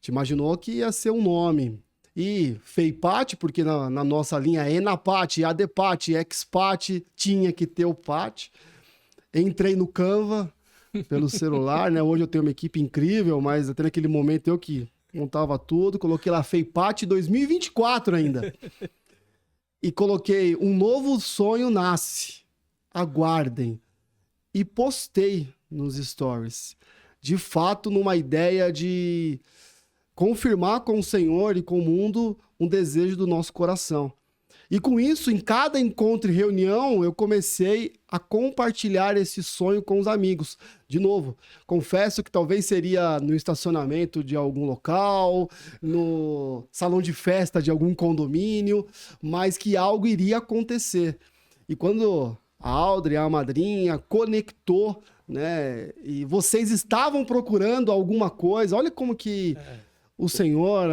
Te imaginou que ia ser um nome... E FEIPAT, porque na nossa linha ENAPAT, ADPAT, EXPAT, tinha que ter o PAT. Entrei no Canva pelo celular, né? Hoje eu tenho uma equipe incrível, mas até naquele momento eu que montava tudo. Coloquei lá FEIPAT 2024 ainda. E coloquei um novo sonho nasce. Aguardem. E postei nos stories. De fato, numa ideia de... confirmar com o Senhor e com o mundo um desejo do nosso coração. E com isso, em cada encontro e reunião, eu comecei a compartilhar esse sonho com os amigos. De novo, confesso que talvez seria no estacionamento de algum local, no salão de festa de algum condomínio, mas que algo iria acontecer. E quando a Audrey, a madrinha, conectou, né, e vocês estavam procurando alguma coisa, olha como que... O Senhor,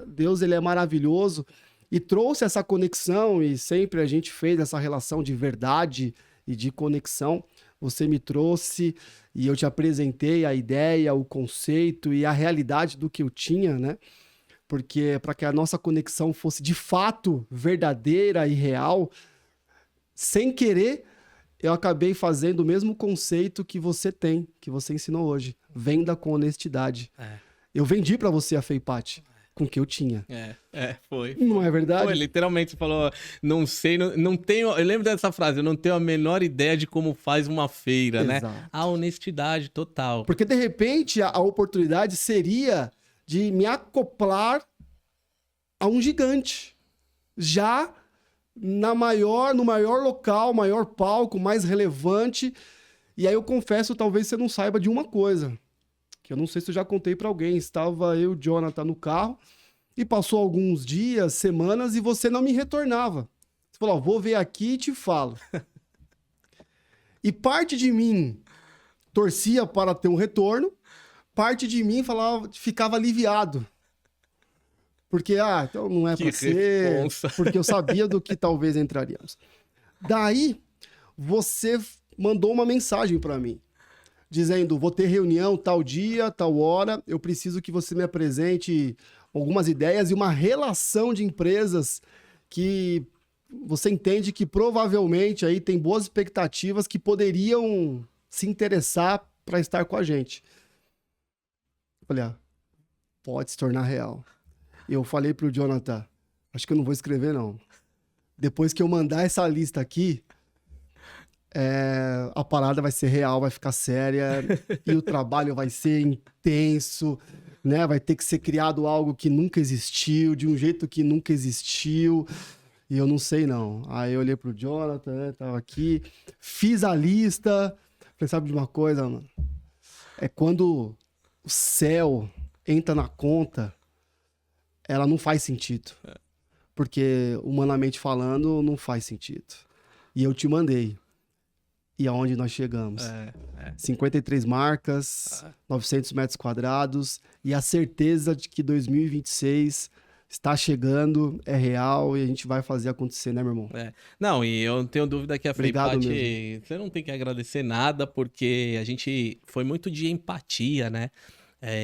Deus, ele é maravilhoso e trouxe essa conexão e sempre a gente fez essa relação de verdade e de conexão. Você me trouxe e eu te apresentei a ideia, o conceito e a realidade do que eu tinha, né? Porque para que a nossa conexão fosse de fato verdadeira e real, sem querer, eu acabei fazendo o mesmo conceito que você tem, que você ensinou hoje. Venda com honestidade. Eu vendi pra você a FEIPAT com o que eu tinha. Foi. Não é verdade? Foi, literalmente, você falou, não sei, não tenho... Eu lembro dessa frase, eu não tenho a menor ideia de como faz uma feira, Exato. né? A honestidade total. Porque, de repente, a oportunidade seria de me acoplar a um gigante. Já no maior local, maior palco, mais relevante. E aí eu confesso, talvez você não saiba de uma coisa. Que eu não sei se eu já contei pra alguém. Estava eu e o Jonathan no carro e passou alguns dias, semanas e você não me retornava. Você falou, ó, vou ver aqui e te falo. E parte de mim torcia para ter um retorno, parte de mim ficava aliviado. Porque, então não é para ser, porque eu sabia do que talvez entraríamos. Daí, você mandou uma mensagem para mim, dizendo, vou ter reunião tal dia, tal hora, eu preciso que você me apresente algumas ideias e uma relação de empresas que você entende que provavelmente aí tem boas expectativas que poderiam se interessar para estar com a gente. Eu falei, pode se tornar real. Eu falei pro Jonathan, acho que eu não vou escrever, não. Depois que eu mandar essa lista aqui, a parada vai ser real, vai ficar séria, e o trabalho vai ser intenso, né? Vai ter que ser criado algo que nunca existiu, de um jeito que nunca existiu, e eu não sei, não. Aí eu olhei pro Jonathan, né? Tava aqui, fiz a lista, falei, sabe de uma coisa, mano? É quando o céu entra na conta, ela não faz sentido. Porque, humanamente falando, não faz sentido. E eu te mandei. E aonde nós chegamos? 53 marcas, 900 metros quadrados, e a certeza de que 2026 está chegando, é real, e a gente vai fazer acontecer, né, meu irmão? Não, e eu não tenho dúvida que a Obrigado FreePat, você não tem que agradecer nada, porque a gente foi muito de empatia, né?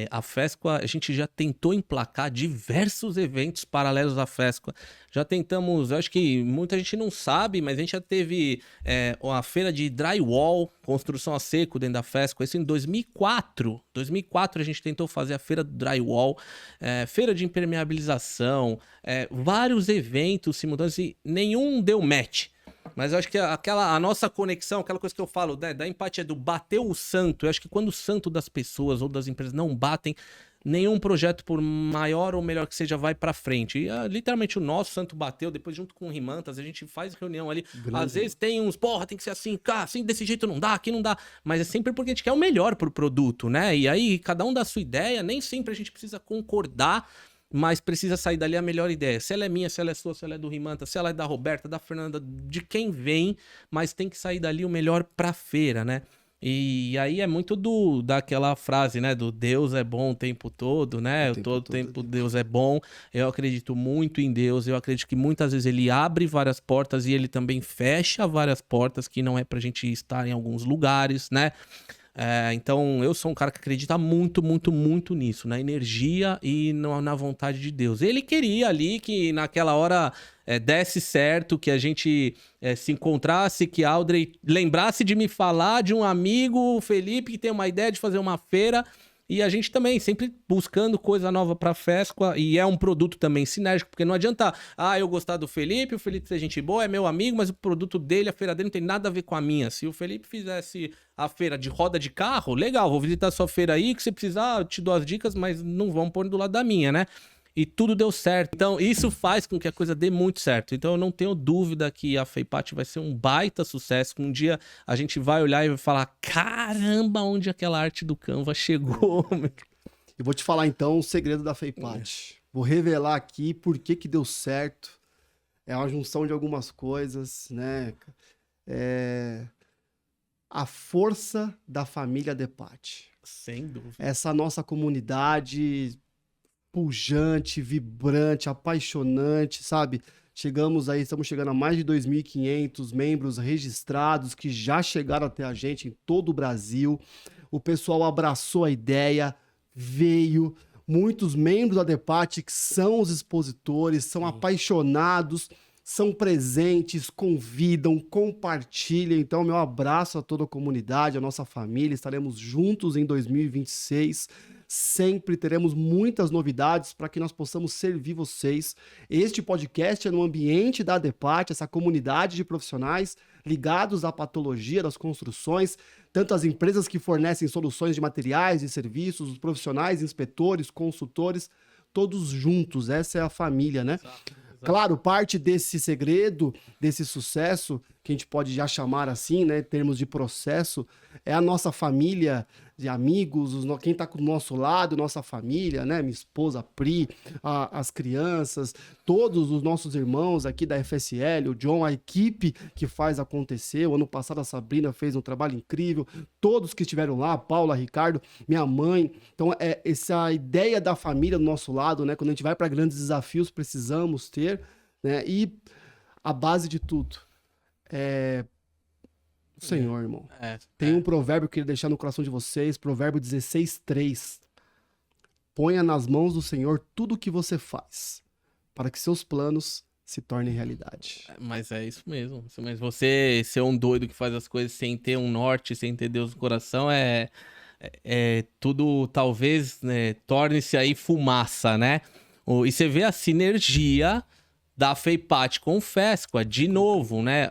A FESQUA, a gente já tentou emplacar diversos eventos paralelos à FESQUA. Já tentamos, eu acho que muita gente não sabe, mas a gente já teve a feira de drywall, construção a seco dentro da FESQUA. Isso em 2004. 2004 a gente tentou fazer a feira do drywall, feira de impermeabilização, vários eventos simultâneos e nenhum deu match. Mas eu acho que a nossa conexão, aquela coisa que eu falo, né, da empatia, do bater o santo, eu acho que quando o santo das pessoas ou das empresas não batem, nenhum projeto, por maior ou melhor que seja, vai pra frente. E literalmente o nosso santo bateu, depois junto com o Rimantas, a gente faz reunião ali. Grande. Às vezes tem uns, tem que ser assim, cara, assim, desse jeito não dá, aqui não dá. Mas é sempre porque a gente quer o melhor pro produto, né? E aí, cada um dá a sua ideia, nem sempre a gente precisa concordar, mas precisa sair dali a melhor ideia. Se ela é minha, se ela é sua, se ela é do Rimanta, se ela é da Roberta, da Fernanda, de quem vem, mas tem que sair dali o melhor pra feira, né? E aí é muito daquela frase, né? Do Deus é bom o tempo todo, né? Todo tempo Deus é bom. Eu acredito muito em Deus. Eu acredito que muitas vezes ele abre várias portas e ele também fecha várias portas que não é pra gente estar em alguns lugares, né? Então, eu sou um cara que acredita muito, muito, muito nisso, na energia e na vontade de Deus. Ele queria ali que naquela hora desse certo, que a gente se encontrasse, que a Audrey lembrasse de me falar de um amigo, o Felipe, que tem uma ideia de fazer uma feira. E a gente também sempre buscando coisa nova pra FESQUA, e é um produto também sinérgico, porque não adianta, eu gostar do Felipe, o Felipe ser gente boa, é meu amigo, mas o produto dele, a feira dele não tem nada a ver com a minha. Se o Felipe fizesse a feira de roda de carro, legal, vou visitar a sua feira aí, que você precisar, eu te dou as dicas, mas não vão pôr do lado da minha, né? E tudo deu certo. Então, isso faz com que a coisa dê muito certo. Então, eu não tenho dúvida que a FreePat vai ser um baita sucesso. Um dia a gente vai olhar e vai falar, caramba, onde aquela arte do Canva chegou. Eu vou te falar, então, o segredo da FreePat. Vou revelar aqui por que deu certo. É uma junção de algumas coisas, né? A força da família Depati. Sem dúvida. Essa nossa comunidade pujante, vibrante, apaixonante, sabe? Estamos chegando a mais de 2.500 membros registrados que já chegaram até a gente em todo o Brasil. O pessoal abraçou a ideia, veio. Muitos membros da Depati que são os expositores, são apaixonados, são presentes, convidam, compartilham. Então, meu abraço a toda a comunidade, a nossa família. Estaremos juntos em 2026. Sempre teremos muitas novidades para que nós possamos servir vocês. Este podcast é no ambiente da Depati, essa comunidade de profissionais ligados à patologia das construções, tanto as empresas que fornecem soluções de materiais e serviços, os profissionais, inspetores, consultores, todos juntos. Essa é a família, né? Exato. Claro, parte desse segredo, desse sucesso que a gente pode já chamar assim, né, em termos de processo, é a nossa família de amigos, quem está com o nosso lado, nossa família, né, minha esposa, a Pri, as crianças, todos os nossos irmãos aqui da FSL, o John, a equipe que faz acontecer. O ano passado a Sabrina fez um trabalho incrível, todos que estiveram lá, a Paula, Ricardo, minha mãe. Então, essa ideia da família do nosso lado, né, quando a gente vai para grandes desafios, precisamos ter, né, e a base de tudo é o Senhor, irmão. Tem um provérbio que eu queria deixar no coração de vocês, provérbio 16:3. Ponha nas mãos do Senhor tudo o que você faz, para que seus planos se tornem realidade. Mas é isso mesmo. Mas você ser um doido que faz as coisas sem ter um norte, sem ter Deus no coração, tudo talvez, né, torne-se aí fumaça, né? E você vê a sinergia da Feipati com o Fesqua, de novo, né?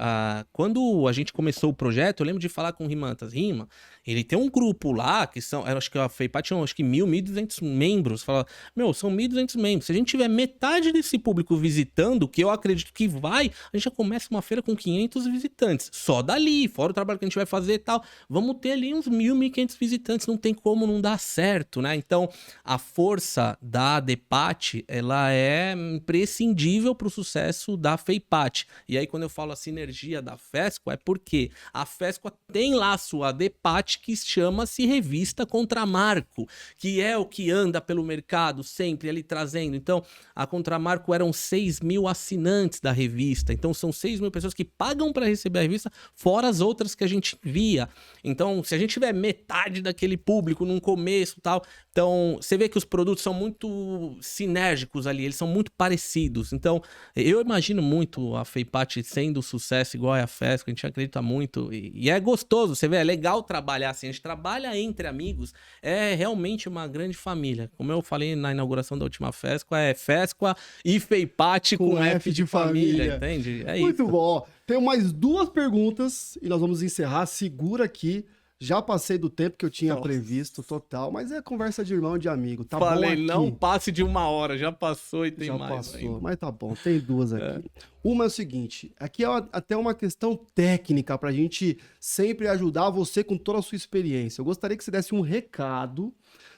Quando a gente começou o projeto, eu lembro de falar com o Rimantas. Rima, ele tem um grupo lá, que são, acho que a Feipati tinha, acho que 1.200 membros. Fala, são 1.200 membros. Se a gente tiver metade desse público visitando, que eu acredito que vai, a gente já começa uma feira com 500 visitantes. Só dali, fora o trabalho que a gente vai fazer e tal. Vamos ter ali uns 1.500 visitantes, não tem como não dar certo, né? Então, a força da Depati, ela é imprescindível para o sucesso da Feipati. E aí, quando eu falo a sinergia da Fesqua, é porque a Fesqua tem lá a sua Depati, que chama-se Revista Contramarco, que é o que anda pelo mercado sempre ali trazendo. Então, a Contramarco eram 6.000 assinantes da revista. Então, são 6.000 pessoas que pagam para receber a revista, fora as outras que a gente via. Então, se a gente tiver metade daquele público num começo e tal, então, você vê que os produtos são muito sinérgicos ali, eles são muito parecidos. Então, eu imagino muito a Feipati sendo sucesso igual a Fesqua, a gente acredita muito. E é gostoso, você vê, é legal trabalhar assim, a gente trabalha entre amigos, é realmente uma grande família. Como eu falei na inauguração da última Fesqua, é Fesqua e Feipati com F de família, entende? É muito isso. bom. Tenho mais 2 perguntas e nós vamos encerrar. Segura aqui. Já passei do tempo que eu tinha previsto, total, mas é conversa de irmão, de amigo. Tá Falei, bom aqui. não passe de 1 hora, já passou e tem já mais. passou, ainda. mas tá bom, tem 2 aqui. Uma é o seguinte, aqui é até uma questão técnica pra gente sempre ajudar você com toda a sua experiência. Eu gostaria que você desse um recado,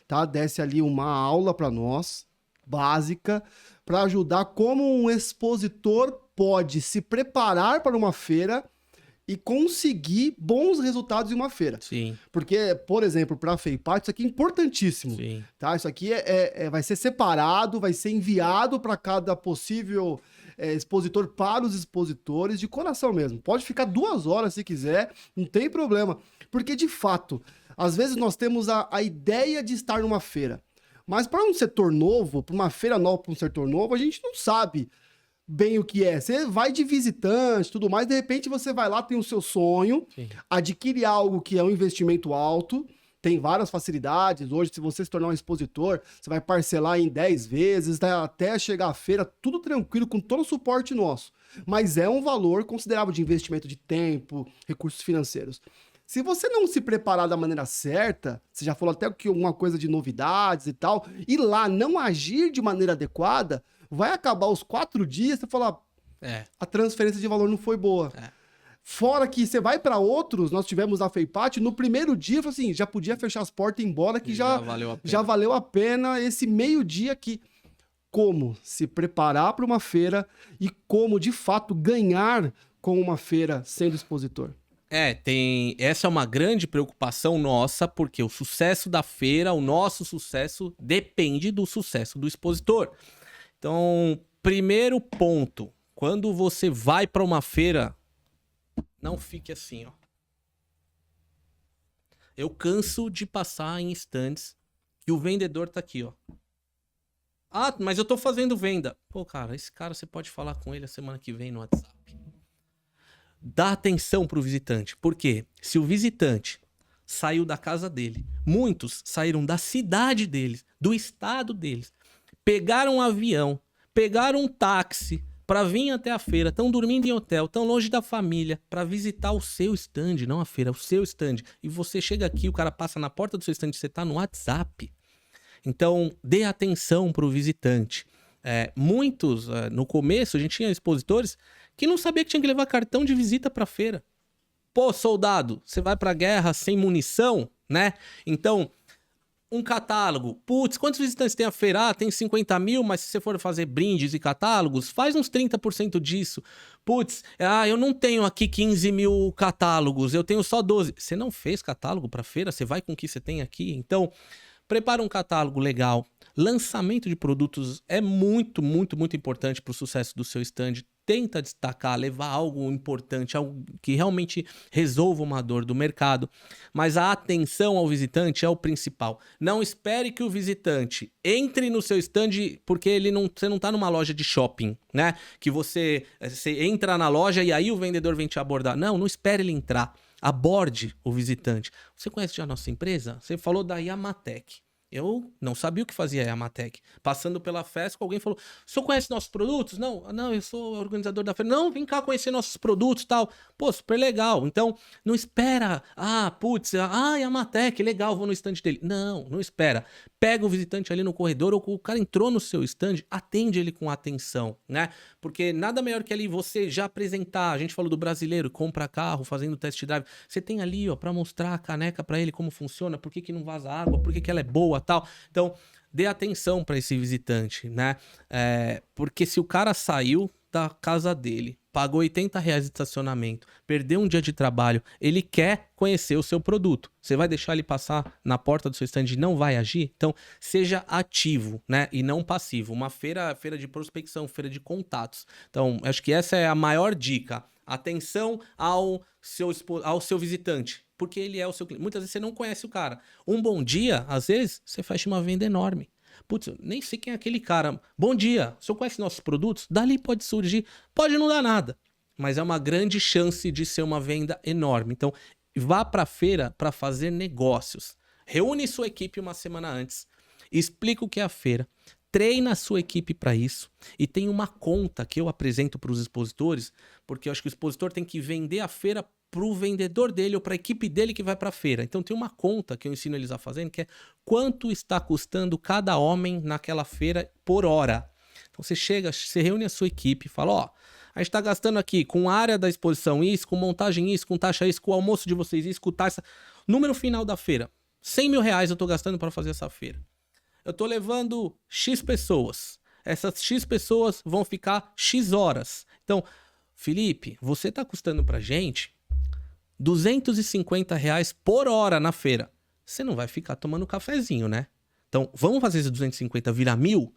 tá? Desse ali uma aula pra nós, básica, pra ajudar como um expositor pode se preparar para uma feira e conseguir bons resultados em uma feira. Sim. Porque, por exemplo, para a Feipati, isso aqui é importantíssimo. Sim. Tá? Isso aqui vai ser separado, vai ser enviado para cada possível expositor, para os expositores, de coração mesmo. Pode ficar 2 horas se quiser, não tem problema. Porque, de fato, às vezes nós temos a ideia de estar numa feira. Mas para um setor novo, para uma feira nova, para um setor novo, a gente não sabe bem o que é. Você vai de visitante, tudo mais, de repente você vai lá, tem o seu sonho, Sim. adquire algo que é um investimento alto, tem várias facilidades. Hoje, se você se tornar um expositor, você vai parcelar em 10 vezes, até chegar à feira, tudo tranquilo, com todo o suporte nosso. Mas é um valor considerável de investimento de tempo, recursos financeiros. Se você não se preparar da maneira certa, você já falou até que alguma coisa de novidades e tal, e lá não agir de maneira adequada, vai acabar os 4 dias, você falar, a transferência de valor não foi boa. Fora que você vai para outros, nós tivemos a Feipati, no primeiro dia, assim, já podia fechar as portas e ir embora, que já valeu a pena esse meio-dia aqui. Como se preparar para uma feira e como, de fato, ganhar com uma feira sendo expositor. Essa é uma grande preocupação nossa, porque o sucesso da feira, o nosso sucesso, depende do sucesso do expositor. Então, primeiro ponto, quando você vai para uma feira, não fique assim, ó. Eu canso de passar em stands que o vendedor tá aqui, ó. Ah, mas eu tô fazendo venda. Pô, cara, esse cara você pode falar com ele a semana que vem no WhatsApp. Dá atenção pro visitante. Por quê? Se o visitante saiu da casa dele, muitos saíram da cidade deles, do estado deles, pegaram um avião, pegaram um táxi para vir até a feira, estão dormindo em hotel, estão longe da família, para visitar o seu stand, não a feira, o seu stand. E você chega aqui, o cara passa na porta do seu stand, você tá no WhatsApp. Então, dê atenção pro visitante. muitos, no começo, a gente tinha expositores que não sabia que tinha que levar cartão de visita pra feira. Pô, soldado, você vai pra guerra sem munição, né? Então, um catálogo. Putz, quantos visitantes tem a feira? Ah, tem 50 mil, mas se você for fazer brindes e catálogos, faz uns 30% disso. Putz, eu não tenho aqui 15 mil catálogos, eu tenho só 12. Você não fez catálogo pra feira? Você vai com o que você tem aqui? Então, prepara um catálogo legal. Lançamento de produtos é muito, muito, muito importante para o sucesso do seu stand. Tenta destacar, levar algo importante, algo que realmente resolva uma dor do mercado. Mas a atenção ao visitante é o principal. Não espere que o visitante entre no seu stand porque você não está numa loja de shopping, né? Que você entra na loja e aí o vendedor vem te abordar. Não espere ele entrar. Aborde o visitante. Você conhece já a nossa empresa? Você falou da Yamatec. Eu não sabia o que fazia a Yamatec. Passando pela festa, alguém falou: o senhor conhece nossos produtos? Não, eu sou organizador da feira. Não, vem cá conhecer nossos produtos e tal. Pô, super legal. Então, não espera. Yamatec, legal, vou no stand dele. Não espera. Pega o visitante ali no corredor, ou o cara entrou no seu stand, atende ele com atenção, né? Porque nada melhor que ali você já apresentar. A gente falou do brasileiro, compra carro, fazendo test drive. Você tem ali, ó, pra mostrar a caneca pra ele como funciona, por que não vaza água, por que ela é boa, tal. Então, dê atenção para esse visitante, né? Porque se o cara saiu da casa dele, pagou R$80 de estacionamento, perdeu um dia de trabalho, ele quer conhecer o seu produto. Você vai deixar ele passar na porta do seu stand e não vai agir? Então, seja ativo, né? E não passivo. Uma feira de prospecção, feira de contatos. Então, acho que essa é a maior dica. Atenção ao seu visitante, porque ele é o seu cliente. Muitas vezes você não conhece o cara. Um bom dia, às vezes, você fecha uma venda enorme. Putz, eu nem sei quem é aquele cara. Bom dia, o senhor conhece nossos produtos? Dali pode surgir, pode não dar nada, mas é uma grande chance de ser uma venda enorme. Então, vá para a feira para fazer negócios. Reúne sua equipe uma semana antes, explica o que é a feira, treina a sua equipe para isso e tem uma conta que eu apresento para os expositores, porque eu acho que o expositor tem que vender a feira para o vendedor dele ou para a equipe dele que vai para a feira. Então tem uma conta que eu ensino eles a fazerem, que é quanto está custando cada homem naquela feira por hora. Então você reúne a sua equipe e fala, ó, a gente está gastando aqui com a área da exposição isso, com montagem isso, com taxa isso, com o almoço de vocês isso, com taxa... Número final da feira, R$100 mil eu estou gastando para fazer essa feira. Eu estou levando X pessoas. Essas X pessoas vão ficar X horas. Então, Felipe, você está custando para gente R$250 por hora na feira. Você não vai ficar tomando cafezinho, né? Então, vamos fazer esse 250 virar 1.000?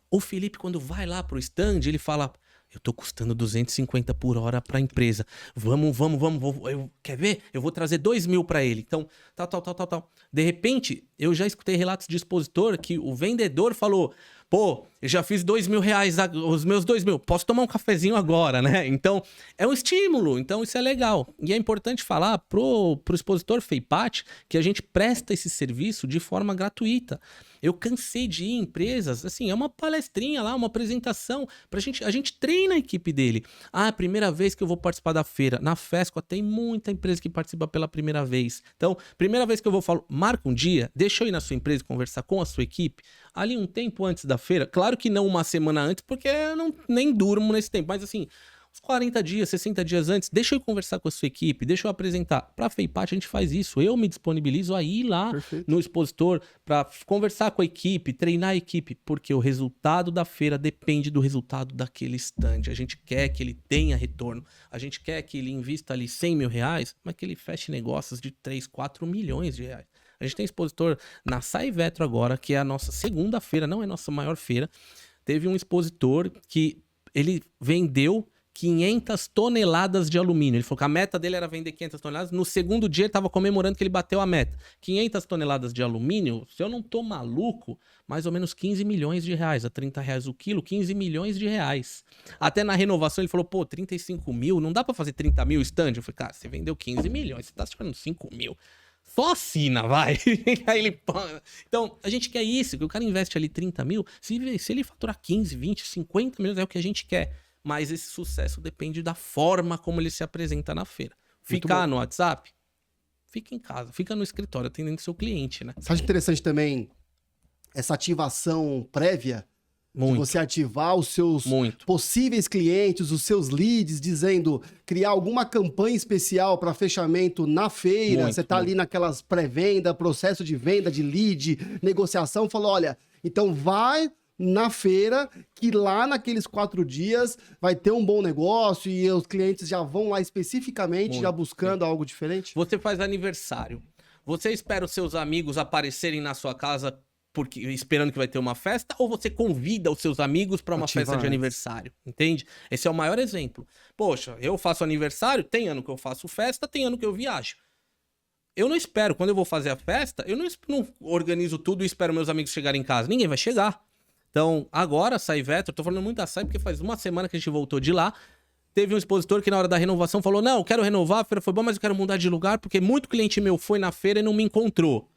O Felipe, quando vai lá pro stand, ele fala... Eu tô custando 250 por hora pra empresa. Vamos. Quer ver? Eu vou trazer 2.000 pra ele. Então, tal. De repente, eu já escutei relatos de expositor que o vendedor falou... Pô, eu já fiz R$2.000, os meus 2.000. Posso tomar um cafezinho agora, né? Então, é um estímulo. Então, isso é legal. E é importante falar pro expositor FEIPAT que a gente presta esse serviço de forma gratuita. Eu cansei de ir em empresas, assim, é uma palestrinha lá, uma apresentação. A gente treina a equipe dele. Ah, é a primeira vez que eu vou participar da feira. Na FESCO tem muita empresa que participa pela primeira vez. Então, primeira vez que eu vou falar, marca um dia, deixa eu ir na sua empresa conversar com a sua equipe. Ali um tempo antes da feira, claro que não uma semana antes, porque eu nem durmo nesse tempo, mas assim, uns 40 dias, 60 dias antes, deixa eu conversar com a sua equipe, deixa eu apresentar. Para a FEIPAT a gente faz isso, eu me disponibilizo a ir lá no expositor para conversar com a equipe, treinar a equipe, porque o resultado da feira depende do resultado daquele stand. A gente quer que ele tenha retorno, a gente quer que ele invista ali R$100 mil, mas que ele feche negócios de 3, 4 milhões de reais. A gente tem expositor na Saivetro agora, que é a nossa segunda feira, não é a nossa maior feira. Teve um expositor que ele vendeu 500 toneladas de alumínio. Ele falou que a meta dele era vender 500 toneladas. No segundo dia ele estava comemorando que ele bateu a meta. 500 toneladas de alumínio, se eu não tô maluco, mais ou menos 15 milhões de reais. A R$30 o quilo, 15 milhões de reais. Até na renovação ele falou, pô, 35 mil, não dá para fazer 30 mil stand? Eu falei, cara, você vendeu 15 milhões, você tá achando 5 mil. Só assina, vai. Aí ele... Então, a gente quer isso, que o cara investe ali 30 mil, se ele faturar 15, 20, 50 milhões, é o que a gente quer. Mas esse sucesso depende da forma como ele se apresenta na feira. Ficar no WhatsApp, fica em casa, fica no escritório atendendo seu cliente, né? Você acha interessante também essa ativação prévia? De Muito, você ativar os seus muito. possíveis clientes, os seus leads, dizendo, criar alguma campanha especial para fechamento na feira. Muito, Você tá ali naquelas pré-venda, processo de venda, de lead, negociação, falou, olha, então vai na feira, que lá naqueles 4 dias vai ter um bom negócio e os clientes já vão lá especificamente, Muito, já buscando algo diferente? Você faz aniversário. Você espera os seus amigos aparecerem na sua casa porque esperando que vai ter uma festa, ou você convida os seus amigos para uma Ativa festa de antes. aniversário, entende? Esse é o maior exemplo. Poxa, eu faço aniversário, tem ano que eu faço festa, tem ano que eu viajo. Eu não espero, quando eu vou fazer a festa, eu não organizo tudo e espero meus amigos chegarem em casa. Ninguém vai chegar. Então, agora, a Saivetor, eu tô falando muito da Sai porque faz uma semana que a gente voltou de lá. Teve um expositor que na hora da renovação falou, não, eu quero renovar, a feira foi boa, mas eu quero mudar de lugar porque muito cliente meu foi na feira e não me encontrou.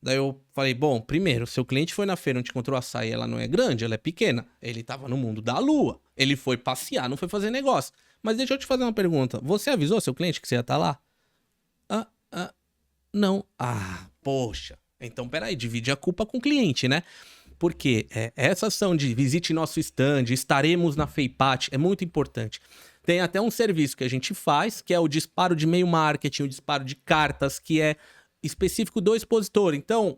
Daí eu falei, bom, primeiro, seu cliente foi na feira, não te encontrou a Açaí, ela não é grande, ela é pequena. Ele tava no mundo da lua. Ele foi passear, não foi fazer negócio. Mas deixa eu te fazer uma pergunta. Você avisou seu cliente que você ia estar lá? Não. Poxa. Então, peraí, divide a culpa com o cliente, né? Porque essa ação de visite nosso stand, estaremos na FEIPAT, é muito importante. Tem até um serviço que a gente faz, que é o disparo de e-mail marketing, o disparo de cartas, que é específico do expositor. Então,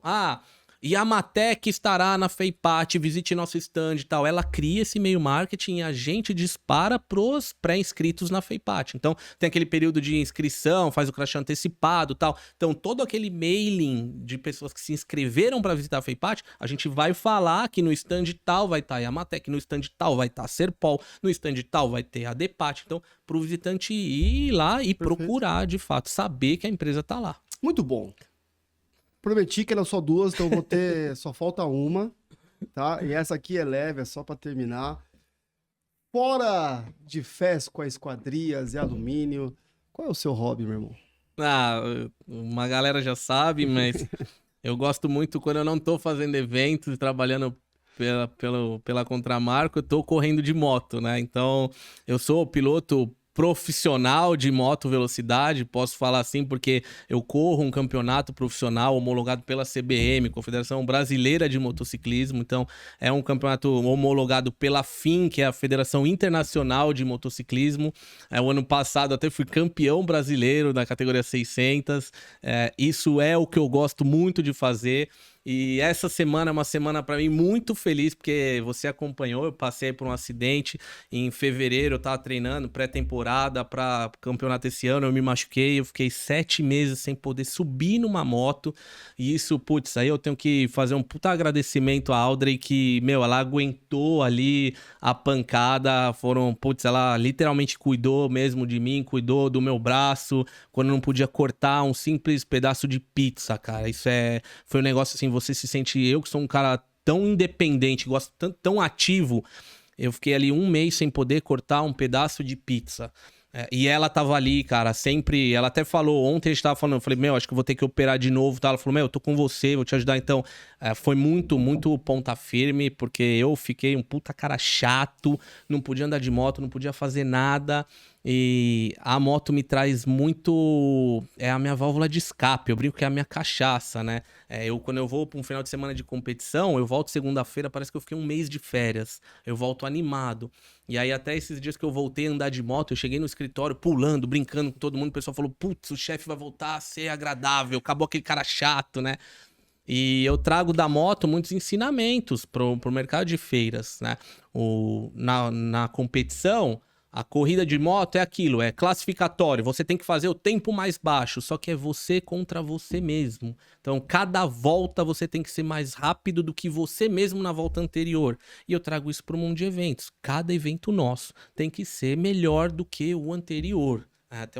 Yamatec estará na FEIPAT, visite nosso stand e tal. Ela cria esse e-mail marketing e a gente dispara pros pré-inscritos na FEIPAT. Então, tem aquele período de inscrição, faz o crachá antecipado e tal. Então, todo aquele mailing de pessoas que se inscreveram para visitar a FEIPAT, a gente vai falar que no stand tal vai estar Yamatec, no stand tal vai estar Serpol, no stand tal vai ter a Depat. Então, pro visitante ir lá e procurar, de fato, saber que a empresa tá lá. Muito bom. Prometi que eram só 2, então vou ter... só falta uma, tá? E essa aqui é leve, é só para terminar. Fora de fés com esquadrias e alumínio, qual é o seu hobby, meu irmão? Uma galera já sabe, mas eu gosto muito quando eu não tô fazendo eventos e trabalhando pela Contramarco, eu tô correndo de moto, né? Então, eu sou piloto profissional de moto velocidade, posso falar assim porque eu corro um campeonato profissional homologado pela CBM, Confederação Brasileira de Motociclismo, então é um campeonato homologado pela FIM, que é a Federação Internacional de Motociclismo. O ano passado até fui campeão brasileiro da categoria 600, isso é o que eu gosto muito de fazer. E essa semana é uma semana para mim muito feliz, porque você acompanhou, eu passei por um acidente em fevereiro, eu tava treinando pré-temporada para campeonato esse ano, eu me machuquei, eu fiquei 7 meses sem poder subir numa moto, e isso, putz, aí eu tenho que fazer um puta agradecimento à Audrey que, ela aguentou ali a pancada, ela literalmente cuidou mesmo de mim, cuidou do meu braço, quando não podia cortar um simples pedaço de pizza, cara, foi um negócio assim, você se sente... Eu que sou um cara tão independente, gosto tão ativo, eu fiquei ali 1 mês sem poder cortar um pedaço de pizza. E ela tava ali, cara, sempre... Ela até falou, ontem a gente tava falando, eu falei, acho que eu vou ter que operar de novo, tá? Ela falou, eu tô com você, vou te ajudar. Então, foi muito, muito ponta firme, porque eu fiquei um puta cara chato, não podia andar de moto, não podia fazer nada... E a moto me traz muito... É a minha válvula de escape, eu brinco que é a minha cachaça, né? Quando eu vou para um final de semana de competição, eu volto segunda-feira, parece que eu fiquei 1 mês de férias. Eu volto animado. E aí até esses dias que eu voltei a andar de moto, eu cheguei no escritório pulando, brincando com todo mundo. O pessoal falou, putz, o chefe vai voltar a ser agradável, acabou aquele cara chato, né? E eu trago da moto muitos ensinamentos pro mercado de feiras, né? Na competição... A corrida de moto é aquilo, é classificatório, você tem que fazer o tempo mais baixo, só que é você contra você mesmo. Então, cada volta você tem que ser mais rápido do que você mesmo na volta anterior. E eu trago isso para o mundo de eventos. Cada evento nosso tem que ser melhor do que o anterior. Até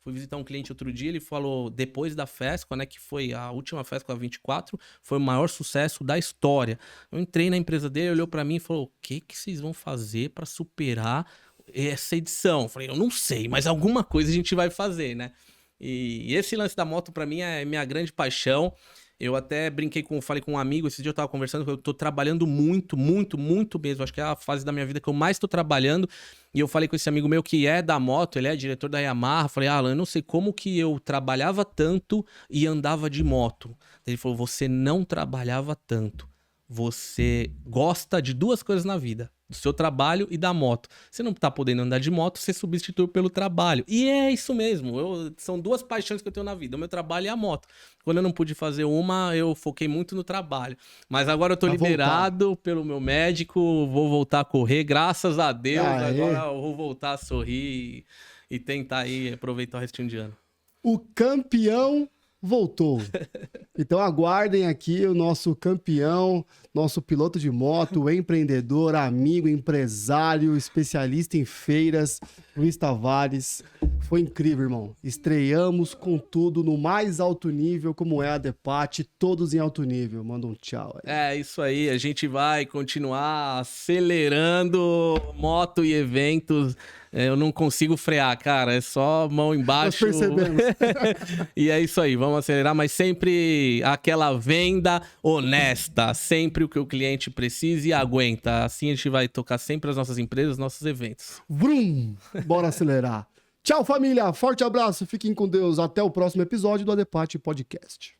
fui visitar um cliente outro dia, ele falou, depois da FESCO, né, que foi a última FESCO, a 24, foi o maior sucesso da história. Eu entrei na empresa dele, olhou para mim e falou, o que vocês vão fazer para superar essa edição? Eu falei, eu não sei, mas alguma coisa a gente vai fazer, né? E esse lance da moto pra mim é minha grande paixão. Eu até falei com um amigo, esse dia eu tava conversando, que eu tô trabalhando muito, muito, muito mesmo. Acho que é a fase da minha vida que eu mais tô trabalhando. E eu falei com esse amigo meu que é da moto, ele é diretor da Yamaha. Falei, Alan, eu não sei como que eu trabalhava tanto e andava de moto. Ele falou, você não trabalhava tanto. você gosta de duas coisas na vida, do seu trabalho e da moto. Você não tá podendo andar de moto, você substitui pelo trabalho. E é isso mesmo, são duas paixões que eu tenho na vida, o meu trabalho e a moto. Quando eu não pude fazer uma, eu foquei muito no trabalho. Mas agora eu tô liberado pelo meu médico, vou voltar a correr, graças a Deus. Agora eu vou voltar a sorrir e tentar aí aproveitar o restinho de ano. O campeão voltou. Então aguardem aqui o nosso campeão, nosso piloto de moto, empreendedor, amigo, empresário, especialista em feiras, Luiz Tavares. Foi incrível, irmão. Estreamos com tudo no mais alto nível, como é a Depati, todos em alto nível. Manda um tchau aí. É isso aí, a gente vai continuar acelerando moto e eventos. Eu não consigo frear, cara, é só mão embaixo. Nós percebemos. E é isso aí, vamos acelerar, mas sempre aquela venda honesta, sempre o que o cliente precisa e aguenta. Assim a gente vai tocar sempre as nossas empresas, nossos eventos. Vrum! Bora acelerar. Tchau, família. Forte abraço. Fiquem com Deus. Até o próximo episódio do Adepati Podcast.